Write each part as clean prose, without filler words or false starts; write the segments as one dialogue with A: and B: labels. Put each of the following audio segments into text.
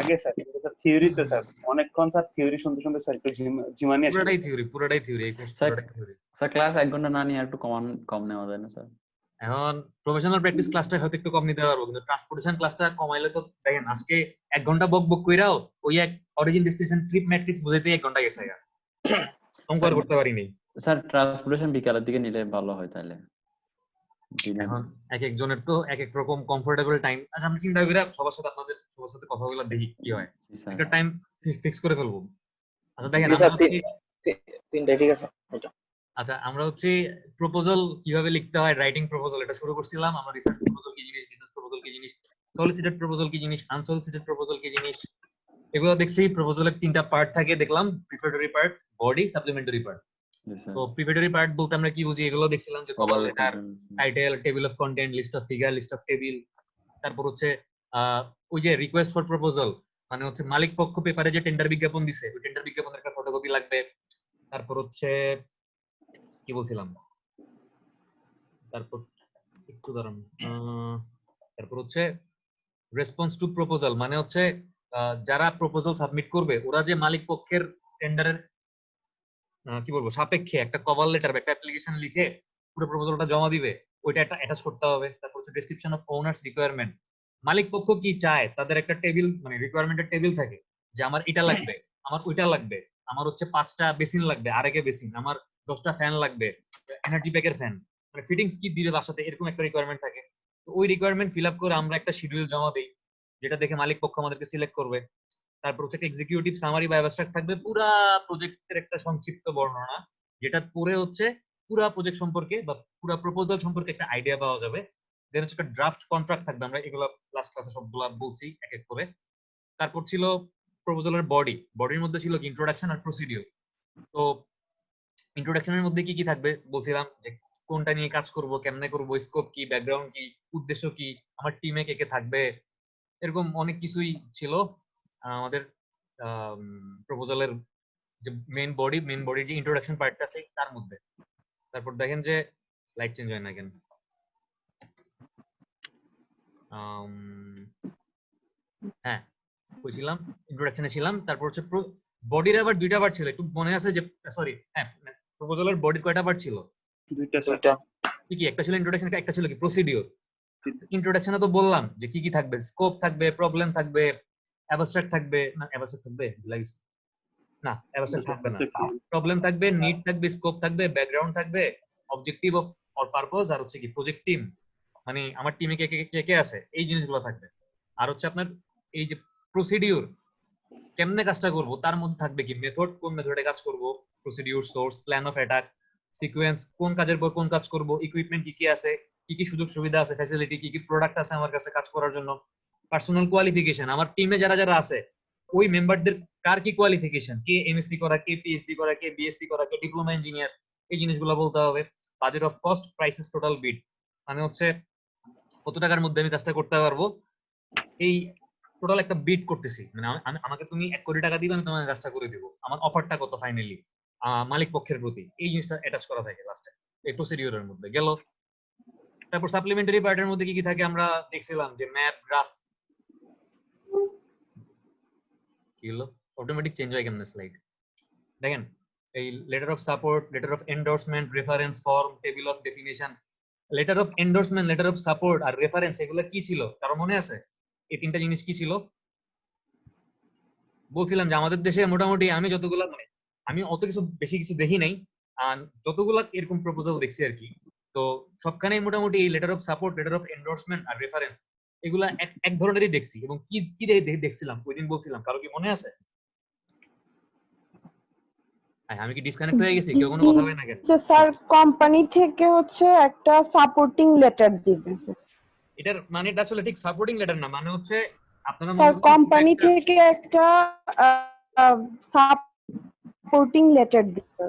A: আগে স্যার, কিন্তু sir থিওরিতে sir অনেকক্ষণ স্যার থিওরি শুনতে শুনতে স্যার একটু ঝিমানি আসে।
B: পুরোটাই থিওরি এই কোর্স
C: স্যার
B: পুরোটাই থিওরি।
C: স্যার ক্লাস 1 ঘন্টা না নিয়ে একটু কম নেওয়া যায় না স্যার?
B: এখন প্রফেশনাল প্র্যাকটিস ক্লাসটা হয়তো একটু কম নিতে পারবো, কিন্তু ট্রান্সপোর্টেশন ক্লাসটা কমাইলে তো দেখেন আজকে 1 ঘন্টা বক বক কইরাও ওই এক অরিজিন ডেস্টিনেশন ট্রিপ ম্যাট্রিক্স বুঝাইতে 1 ঘন্টা গেছে গা, কম্পেয়ার করতে পারিনি।
C: স্যার ট্রান্সপোর্টেশন বিকালের দিকে নিলে ভালো হয় তাহলে।
B: এখন এক একজনের তো এক এক রকম কমফোর্টেবল টাইম। আচ্ছা আমি চিন্তা করি সবার সাথে আপনাদের সবার সাথে কথা বলে দেখি কি হয়, একটা টাইম ফিক্স করে ফেলবো। আচ্ছা দেখেন আমরা হচ্ছে
D: 3টা ঠিক আছে।
B: আচ্ছা আমরা হচ্ছে প্রপোজাল কিভাবে লিখতে হয়, রাইটিং প্রপোজাল এটা শুরু করছিলাম। আমরা রিসার্চ প্রপোজাল কি জিনিস, বিজনেস প্রপোজাল কি জিনিস, সলিসিটেড প্রপোজাল কি জিনিস, আনসলিসিটেড প্রপোজাল কি জিনিস, এগুলো দেখছি। প্রপোজালের 3টা পার্ট থাকে দেখলাম, preparatory part, body, supplementary part. তো প্রিপারেটরি পার্ট বলতে আমরা কি বুঝি এগুলো দেখছিলাম, যে cover letter, title, table of content, list of figure, list of table. তারপর হচ্ছে ওই যে রিকোয়েস্ট ফর প্রপোজাল, মানে হচ্ছে মালিক পক্ষ পেপারে যে টেন্ডার বিজ্ঞাপন দিছে ওই টেন্ডার বিজ্ঞাপনের একটা ফটোকপি লাগবে। তারপর হচ্ছে কি বলছিলাম, তারপর একটু দাঁড়ান, তারপর হচ্ছে রেসপন্স টু প্রপোজাল, মানে হচ্ছে যারা প্রপোজাল সাবমিট করবে ওরা যে মালিক পক্ষের টেন্ডারের কি বলবো সাপেক্ষে একটা কভার লেটার বা একটা অ্যাপ্লিকেশন লিখে পুরো প্রপোজালটা জমা দিবে, ওইটা একটা অ্যাটাচ করতে হবে। তারপর হচ্ছে ডেসক্রিপশন অফ ওনার্স রিকোয়ারমেন্ট, মালিক পক্ষ কি চায় তাদের একটা টেবিল, মানে রিকোয়ারমেন্টের টেবিল থাকে, যে আমার এটা লাগবে, আমার ওইটা লাগবে, আমার হচ্ছে 5টা বেসিন লাগবে, আরেকে বেসিন, আমার 10টা ফ্যান লাগবে, এনার্জি প্যাকের ফ্যান, মানে ফিটিংস কি দিবে বাসাতে, এরকম একটা রিকোয়ারমেন্ট থাকে। তো ওই রিকোয়ারমেন্ট ফিল আপ করে আমরা একটা শিডিউল জমা দিই, যেটা দেখে মালিক পক্ষ আমাদেরকে সিলেক্ট করবে। তারপর হচ্ছে এক্সিকিউটিভ সামারি বা অ্যাবস্ট্রাক্ট থাকবে, পুরা প্রজেক্টের একটা সংক্ষিপ্ত বর্ণনা, যেটা পরে হচ্ছে পুরা প্রজেক্ট সম্পর্কে বা পুরা প্রপোজাল সম্পর্কে একটা আইডিয়া পাওয়া যাবে। দেন হচ্ছে একটা ড্রাফট কন্ট্রাক্ট থাকবে, আমরা এগুলো লাস্ট ক্লাসে সবগুলা বলছি এক এক করে। তারপর ছিল প্রপোজালের বডির মধ্যে ছিল কি ইন্ট্রোডাকশন আর প্রসিডিউর। তো ইন্ট্রোডাকশনের মধ্যে কি কি থাকবে বলছিলাম, যে কোনটা নিয়ে কাজ করব, কেমনে করব, স্কোপ কি, ব্যাকগ্রাউন্ড কি, উদ্দেশ্য কি, আমার টিমে কে কে থাকবে, এরকম অনেক কিছুই ছিল আমাদের প্রপোজালের যে মেইন বডির যে ইন্ট্রোডাকশন পার্টটা আছে তার মধ্যে। তারপর দেখেন যে স্লাইড চেঞ্জ হয় না কেন, হ্যাঁ কইছিলাম ইন্ট্রোডাকশনে ছিলাম। তারপর হচ্ছে বডির আবার 2টা পার্ট ছিল, একটু মনে আছে যে সরি হ্যাঁ প্রপোজালের বডির কয়টা পার্ট ছিল?
A: 2টা।
B: কি একটা ছিল ইন্ট্রোডাকশন, একটা ছিল কি প্রসিডিউর। ইন্ট্রোডাকশনে তো বললাম যে কি কি থাকবে, স্কোপ থাকবে, প্রবলেম থাকবে, অ্যাবস্ট্রাক্ট থাকবে, না অ্যাবস্ট্রাক্ট থাকবে লাগিস না অ্যাবস্ট্রাক্ট থাকবে না, প্রবলেম থাকবে, নিড থাকবে, স্কোপ থাকবে, ব্যাকগ্রাউন্ড থাকবে, অবজেক্টিভ অফ অর পারপোজ, আর হচ্ছে কি প্রজেক্ট টিম, মানে আমার টিমে কে কে কে আছে এই জিনিসগুলো থাকবে। আর হচ্ছে আপনার এই যে প্রসিডিউর কেমনে কাজটা করব, তার মধ্যে থাকবে কি মেথড, কোন মেথডে কাজ করব, procedure, source, plan of attack, sequence, কোন কাজের পর কোন কাজ করব, ইকুইপমেন্ট কি কি আছে, কি কি সুযোগ সুবিধা আছে, ফ্যাসিলিটি, কি কি প্রোডাক্ট আছে আমার কাছে কাজ করার জন্য, পার্সোনাল কোয়ালিফিকেশন, আমার টিমে যারা যারা আছে ওই মেম্বারদের কার কি কোয়ালিফিকেশন, কে এমএসসি করা, কে পিএইচডি করা, কে বিএসসি করা, কে ডিপ্লোমা ইঞ্জিনিয়ার, এই জিনিসগুলো বলতে হবে। Budget of cost, prices, total bid, মানে হচ্ছে কত টাকার মধ্যে আমি কাজটা করতে পারবো, এই টোটাল একটা বিড করতেছি, মানে আমাকে তুমি 1 কোটি টাকা দিবে, আমি তোমাকে কাজটা করে দিব, আমার অফারটা কত ফাইনালি মালিক পক্ষের প্রতি, এই জিনিসটা অ্যাটাচ করা থাকে লাস্টে এই প্রসিডিউরের মধ্যে গেল। তারপর সাপ্লিমেন্টারি পার্টের মধ্যে কি কি থাকে আমরা দেখছিলাম, যে ম্যাপ, গ্রাফ, কি হলো অটোমেটিক চেঞ্জ হয় কেমনে স্লাইড দেখেন, এই letter of support, letter of endorsement, reference form, table of definition. Letter of endorsement, letter of support আর রেফারেন্স, এগুলো কি ছিল কারো মনে আছে? এই 3টা জিনিস কি ছিল? বলছিলাম যে আমাদের দেশে মোটামুটি আমি যতগুলা, মানে আমি অত কিছু বেশি কিছু দেখি নাই, যতগুলা এরকম প্রপোজাল দেখছি আর কি, তো সবখানেই মোটামুটি এই letter of support, letter of endorsement আর রেফারেন্স এগুলা এক ধরনেরই দেখছি। এবং কি কি দেখছিলাম ওই দিন বলছিলাম, কারো কি মনে আছে? আমি কি ডিসকানেক্ট হয়ে গেছি, কেউ কোনো কথা বলে না কেন?
E: স্যার কোম্পানি থেকে হচ্ছে একটা সাপোর্টিং লেটার দিবে।
B: এটার মানে এটা আসলে ঠিক সাপোর্টিং লেটার না, মানে হচ্ছে আপনারা
E: স্যার কোম্পানি থেকে একটা সাপোর্টিং লেটার দিবে।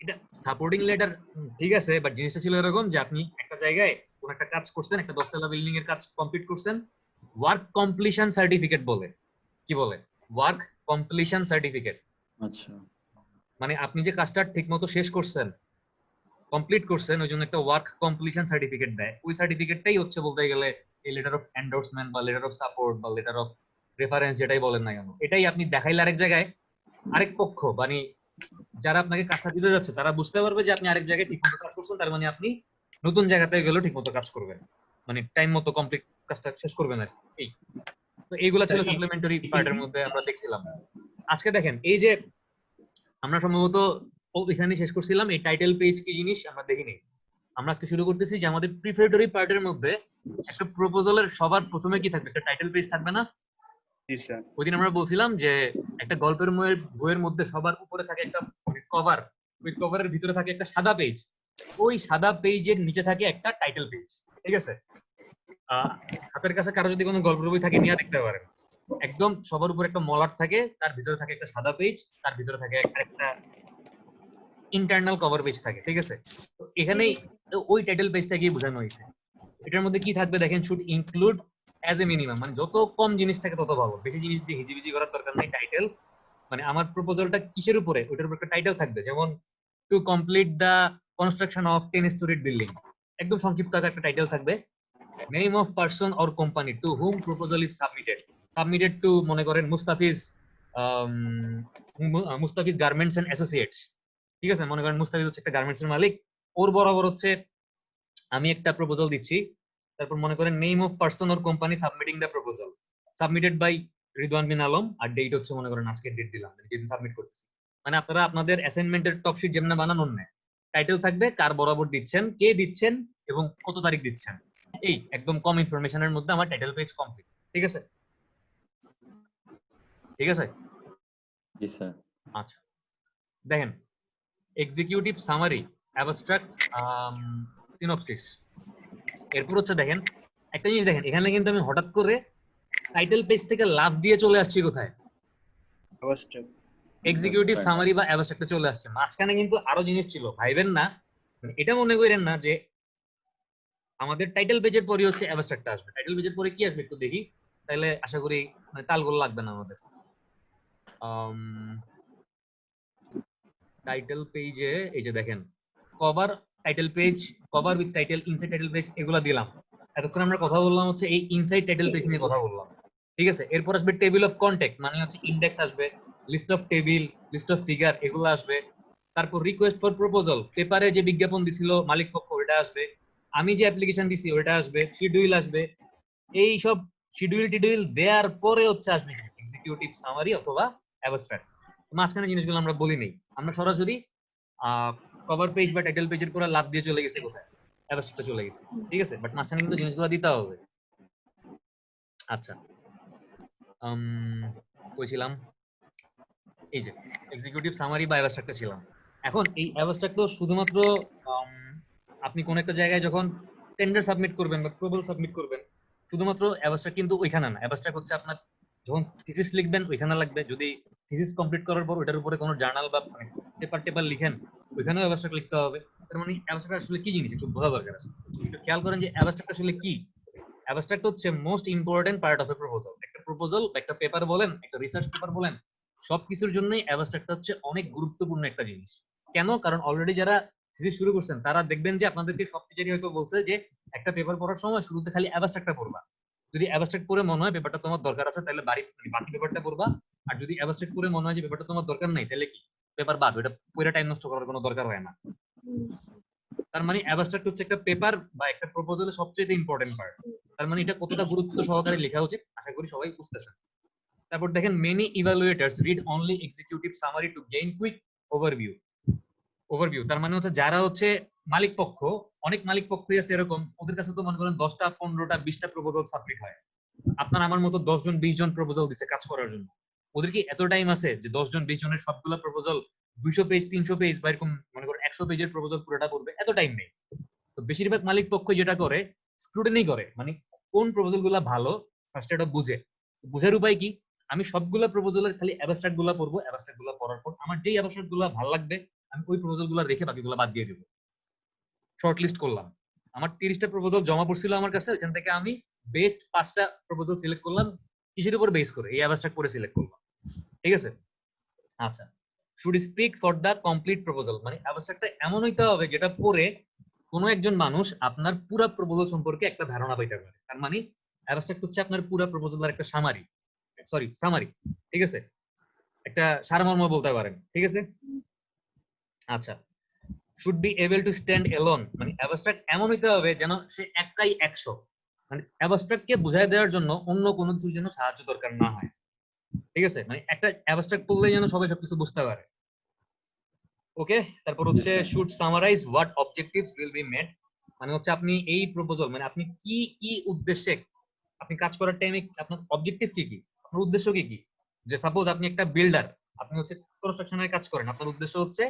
B: এটা সাপোর্টিং লেটার ঠিক আছে, বাট জিনিসটা ছিল এরকম যে আপনি একটা জায়গায় কোন একটা কাজ করছেন, একটা 10 তলা বিল্ডিং এর কাজ কমপ্লিট করছেন, ওয়ার্ক কমপ্লিশন সার্টিফিকেট বলে, কি বলে ওয়ার্ক কমপ্লিশন সার্টিফিকেট।
C: আচ্ছা,
B: মানে আপনি যে কাজটা ঠিকমতো শেষ করছেন, কমপ্লিট করছেন, ওই জন্য একটা ওয়ার্ক কমপ্লিশন সার্টিফিকেট দেয়। ওই সার্টিফিকেটটাই হচ্ছে বলতে গেলে এই লেটার অফ এন্ডোর্সমেন্ট বা লেটার অফ সাপোর্ট বা লেটার অফ রেফারেন্স যেটাই বলেন না কেন, এটাই আপনি দেখাইলে আরেক জায়গায় আরেক পক্ষ মানে যারা আপনাকে কাজটা দিতে যাচ্ছে তারা বুঝতে পারবে যে আপনি আরেক জায়গায় ঠিকমতো কাজ করছেন, তার মানে আপনি নতুন জায়গাতে গেলেও ঠিকমতো কাজ করবেন, মানে টাইম মতো কমপ্লিট কাজটা শেষ করবেন আর কি। এই তো এইগুলা ছিল সাপ্লিমেন্টারি পার্টের মধ্যে আমরা দেখছিলাম। আজকে দেখেন এই যে আমরা সম্ভবত এখানে শেষ করছিলাম, এই টাইটেল পেজ কি জিনিস আমরা দেখিনি। আমরা আজকে শুরু করতেছি যে আমাদের প্রিপারেটরি পার্টের মধ্যে একটা প্রপোজালের সবার প্রথমে কি থাকবে, একটা টাইটেল পেজ থাকবে না?
A: জি স্যার।
B: ওইদিন আমরা বলছিলাম যে একটা গল্পের বইয়ের মধ্যে সবার উপরে থাকে একটা কভার, ওই কভারের ভিতরে থাকে একটা সাদা পেজ, ওই সাদা পেজের নিচে থাকে একটা টাইটেল পেজ, ঠিক আছে? হাতের কাছে কারো যদি কোনো গল্পের বই থাকে নিয়ে দেখতে পারেন, একদম সবার উপর একটা মলাট থাকে, তার ভিতরে থাকে একটা সাদা পেজ, তার ভিতরে থাকে একটা ইন্টারনাল কভার পেজ থাকে, ঠিক আছে? তো এখানেই ওই টাইটেল পেজটা গিয়ে বোঝানো হয়েছে। এটার মধ্যে কি থাকবে দেখেন, should include as a minimum, মানে যত কম জিনিস থাকে তত ভালো, বেশি জিনিস দিয়ে হিজিবিজি করার দরকার নাই। টাইটেল মানে আমার প্রপোজালটা কিসের উপরে, ওইটার উপর একটা টাইটেল থাকবে, যেমন to complete the construction of 10 storied building, একদম সংক্ষিপ্ত একটা টাইটেল থাকবে। Name of person or company to whom proposal is submitted to মনে করেন মুস্তাফিজ গার্মেন্টস এন্ড অ্যাসোসিয়েটস, ঠিক আছে? মনে করেন মুস্তাফিজ হচ্ছে একটা গার্মেন্টস এর মালিক, ওর বরাবর হচ্ছে আমি একটা প্রপোজাল দিচ্ছি, তারপর মনে করেন name of person or company submitting the proposal, submitted by Ridwan Bin Alam, আর ডেট হচ্ছে মনে করেন আজকের ডেট দিলাম, যেদিন সাবমিট করতেছি। মানে আপনারা আপনাদের অ্যাসাইনমেন্টের টপ শিট যেমন বানানোর নেয়, টাইটেল থাকবে, কার বরাবর দিচ্ছেন, কে দিচ্ছেন এবং কত তারিখ দিচ্ছেন, এই একদম কম ইনফরমেশনের মধ্যে আমার টাইটেল পেজ কমপ্লিট, ঠিক আছে? ঠিক আছে?
C: জি স্যার।
B: আচ্ছা দেখেন, এক্সিকিউটিভ সামারি, অ্যাবস্ট্রাক্ট, সিনপসিস, এরপর হচ্ছে দেখেন একটা জিনিস দেখেন, এখানে কিন্তু আমি হঠাৎ করে টাইটেল পেজ থেকে লাভ দিয়ে চলে আসছি কোথায়,
A: অবশ্যই।
B: এক্সিকিউটিভ সামারি বা অ্যাবস্ট্রাক্টে চলে আসছে। মাঝখানে কিন্তু আরো জিনিস ছিল, ভাইবেন না, এটা মনে করেন না যে আমাদের টাইটেল পেজের পরে হচ্ছে অ্যাবস্ট্রাক্টটা আসবে। টাইটেল পেজের পরে কি আসবে একটু দেখি, তাহলে আশা করি মানে তালগোল লাগবে না আমাদের। টাইটেল পেজে এই যে দেখেন cover, title page, cover with title, inside title page, এগুলা দিলাম। এতক্ষণ আমরা কথা বললাম হচ্ছে এই ইনসাইড টাইটেল পেজ নিয়ে কথা বললাম, ঠিক আছে? এরপর আসবে টেবিল অফ কন্টেক্ট, মানে হচ্ছে ইন্ডেক্স আসবে, list of table, list of figure, এগুলো আসবে। তারপর রিকোয়েস্ট ফর প্রপোজাল, পেপারে যে বিজ্ঞাপন দিছিল মালিক পক্ষ ওটা আসবে, আমি যে অ্যাপ্লিকেশন দিছি ওটা আসবে, শিডিউল আসবে। এই সব শিডিউল দেওয়ার পরে হচ্ছে আসবে এক্সিকিউটিভ সামারি অথবা অ্যাবস্ট্রাক্ট। মাঝখানে জিনিসগুলো আমরা বলি নেই, আমরা সরাসরি কভার পেজ বা টাইটেল পেজের পুরো লাভ দিয়ে চলে গেছে কোথায়, অ্যাবস্ট্রাক্টে চলে গেছে, ঠিক আছে? বাট মাঝখানে কিন্তু জিনিসগুলো দিতে হবে। আচ্ছা কইছিলাম এই যে এক্সিকিউটিভ সামারি বা অ্যাবস্ট্রাক্টে ছিলাম। এখন এই অ্যাবস্ট্রাক্ট তো শুধুমাত্র আপনি কোন একটা জায়গায় যখন টেন্ডার সাবমিট করবেন বা প্রপোজাল সাবমিট করবেন, শুধুমাত্র অ্যাবস্ট্রাক্ট কিন্তু ওইখানে না। অ্যাবস্ট্রাক্ট হচ্ছে আপনার যখন থিসিস লিখবেন ওইখানে লাগবে, যদি থিসিস কমপ্লিট করার পর ওটার উপরে কোনো জার্নাল বা পেপার লিখেন ওইখানেও অ্যাবস্ট্রাক্ট লিখতে হবে। তার মানে অ্যাবস্ট্রাক্ট আসলে কি জিনিস একটু বোঝা দরকার আছে। একটু খেয়াল করেন যে অ্যাবস্ট্রাক্ট আসলে কি। অ্যাবস্ট্রাক্ট হচ্ছে most important part of A proposal. একটা প্রপোজাল, একটা পেপার বলেন, একটা রিসার্চ পেপার বলেন, সবকিছুর জন্যই অ্যাবস্ট্রাক্টটা হচ্ছে অনেক গুরুত্বপূর্ণ একটা জিনিস। কেন? কারণ অলরেডি যারা থিসিস শুরু করছেন তারা দেখবেন যে আপনাদেরকে সব টিচারই হয়তো বলছে যে একটা পেপার পড়ার সময় শুরুতে খালি অ্যাবস্ট্রাক্টটা পড়বা। যদি অ্যাবস্ট্রাক্ট পড়ে মনে হয় পেপারটা তোমার দরকার আছে তাহলে বাকি পেপারটা পড়বা, আর যদি অ্যাবস্ট্রাক্ট পড়ে মনে হয় যে পেপারটা তোমার দরকার নাই তাহলে কি পেপার বাদ, ওটা পুরো টাইম নষ্ট করার কোনো দরকার হয় না। তার মানে অ্যাবস্ট্রাক্ট হচ্ছে একটা পেপার বা একটা প্রপোজালের সবচেয়ে ইম্পর্টেন্ট পার্ট। তার মানে এটা কতটা গুরুত্ব সহকারে লেখা উচিত আশা করি সবাই বুঝতেছেন। তারপর দেখেন many evaluators read only executive summary to gain quick overview. তার মানে হচ্ছে যারা হচ্ছে মালিক পক্ষ, অনেক মালিক পক্ষই আছে এরকম, ওদের কাছে তো মনে করেন 10টা 15টা 20টা প্রপোজাল সাবমিট হয়। আপনার আমার মতো 10 জন 20 জন প্রপোজাল দিছে কাজ করার জন্য, ওদের কি এত টাইম আছে যে 10 জন 20 জনের সবগুলো প্রপোজাল 200 পেজ 300 পেজ বা এরকম মনে করেন 100 পেজের প্রপোজাল পুরোটা পড়বে? এত টাইম নেই। তো বেশিরভাগ মালিক পক্ষ যেটা করে স্ক্রুটিনি করে, মানে কোন প্রপোজাল গুলা ভালো ফার্স্ট এটা বুঝে। বুঝার উপায় কি? আমি সবগুলা প্রপোজালের খালি অ্যাবস্ট্রাক্ট গুলা পড়বো, অ্যাবস্ট্রাক্ট গুলা পড়ার পর আমার যেই অ্যাবস্ট্রাক্ট গুলা ভালো লাগবে আমি ওই প্রপোজাল গুলা রেখে বাকিগুলা বাদ দিয়ে দেবো। শর্ট লিস্ট করলাম, আমার 30টা প্রপোজাল জমা পড়ছিল আমার কাছে, ওইখান থেকে আমি বেস্ট 5টা প্রপোজাল সিলেক্ট করলাম, কিসের উপর বেস করে? এই অ্যাবস্ট্রাক্ট করে সিলেক্ট করলাম, ঠিক আছে? আচ্ছা, should speak for the complete proposal, মানে অ্যাবস্ট্রাক্টটা এমন হইতে হবে যেটা পড়ে কোনো একজন মানুষ আপনার পুরো প্রপোজাল সম্পর্কে একটা ধারণা পাইতে পারে। তার মানে অ্যাবস্ট্রাক্ট হচ্ছে আপনার পুরো প্রপোজালের একটা সামারি। সরি সামারি, ঠিক আছে, একটা সারমর্ম বলতে পারেন, ঠিক আছে। আচ্ছা, should be able to stand alone, মানে অ্যাবস্ট্রাক্ট এমন হইতে হবে যেন সে একাই 100, মানে অ্যাবস্ট্রাক্ট কে বুঝাই দেওয়ার জন্য অন্য কোনো কিছুর জন্য সাহায্য দরকার না হয়, ঠিক আছে, মানে একটা অ্যাবস্ট্রাক্ট বললেই যেন সবাই সবকিছু বুঝতে পারে। ওকে, তারপর হচ্ছে
C: Yes, sir.
B: Should summarize what objectives will be made, মানে হচ্ছে আপনি এই প্রপোজাল, মানে আপনি কি কি উদ্দেশ্যে আপনি কাজ করার টাইমে আপনার অবজেক্টিভ কি কি, আপনার উদ্দেশ্য কি কি। যে সাপোজ আপনি একটা বিল্ডার, আপনি হচ্ছে কনস্ট্রাকশনের কাজ করেন, আপনার উদ্দেশ্য হচ্ছে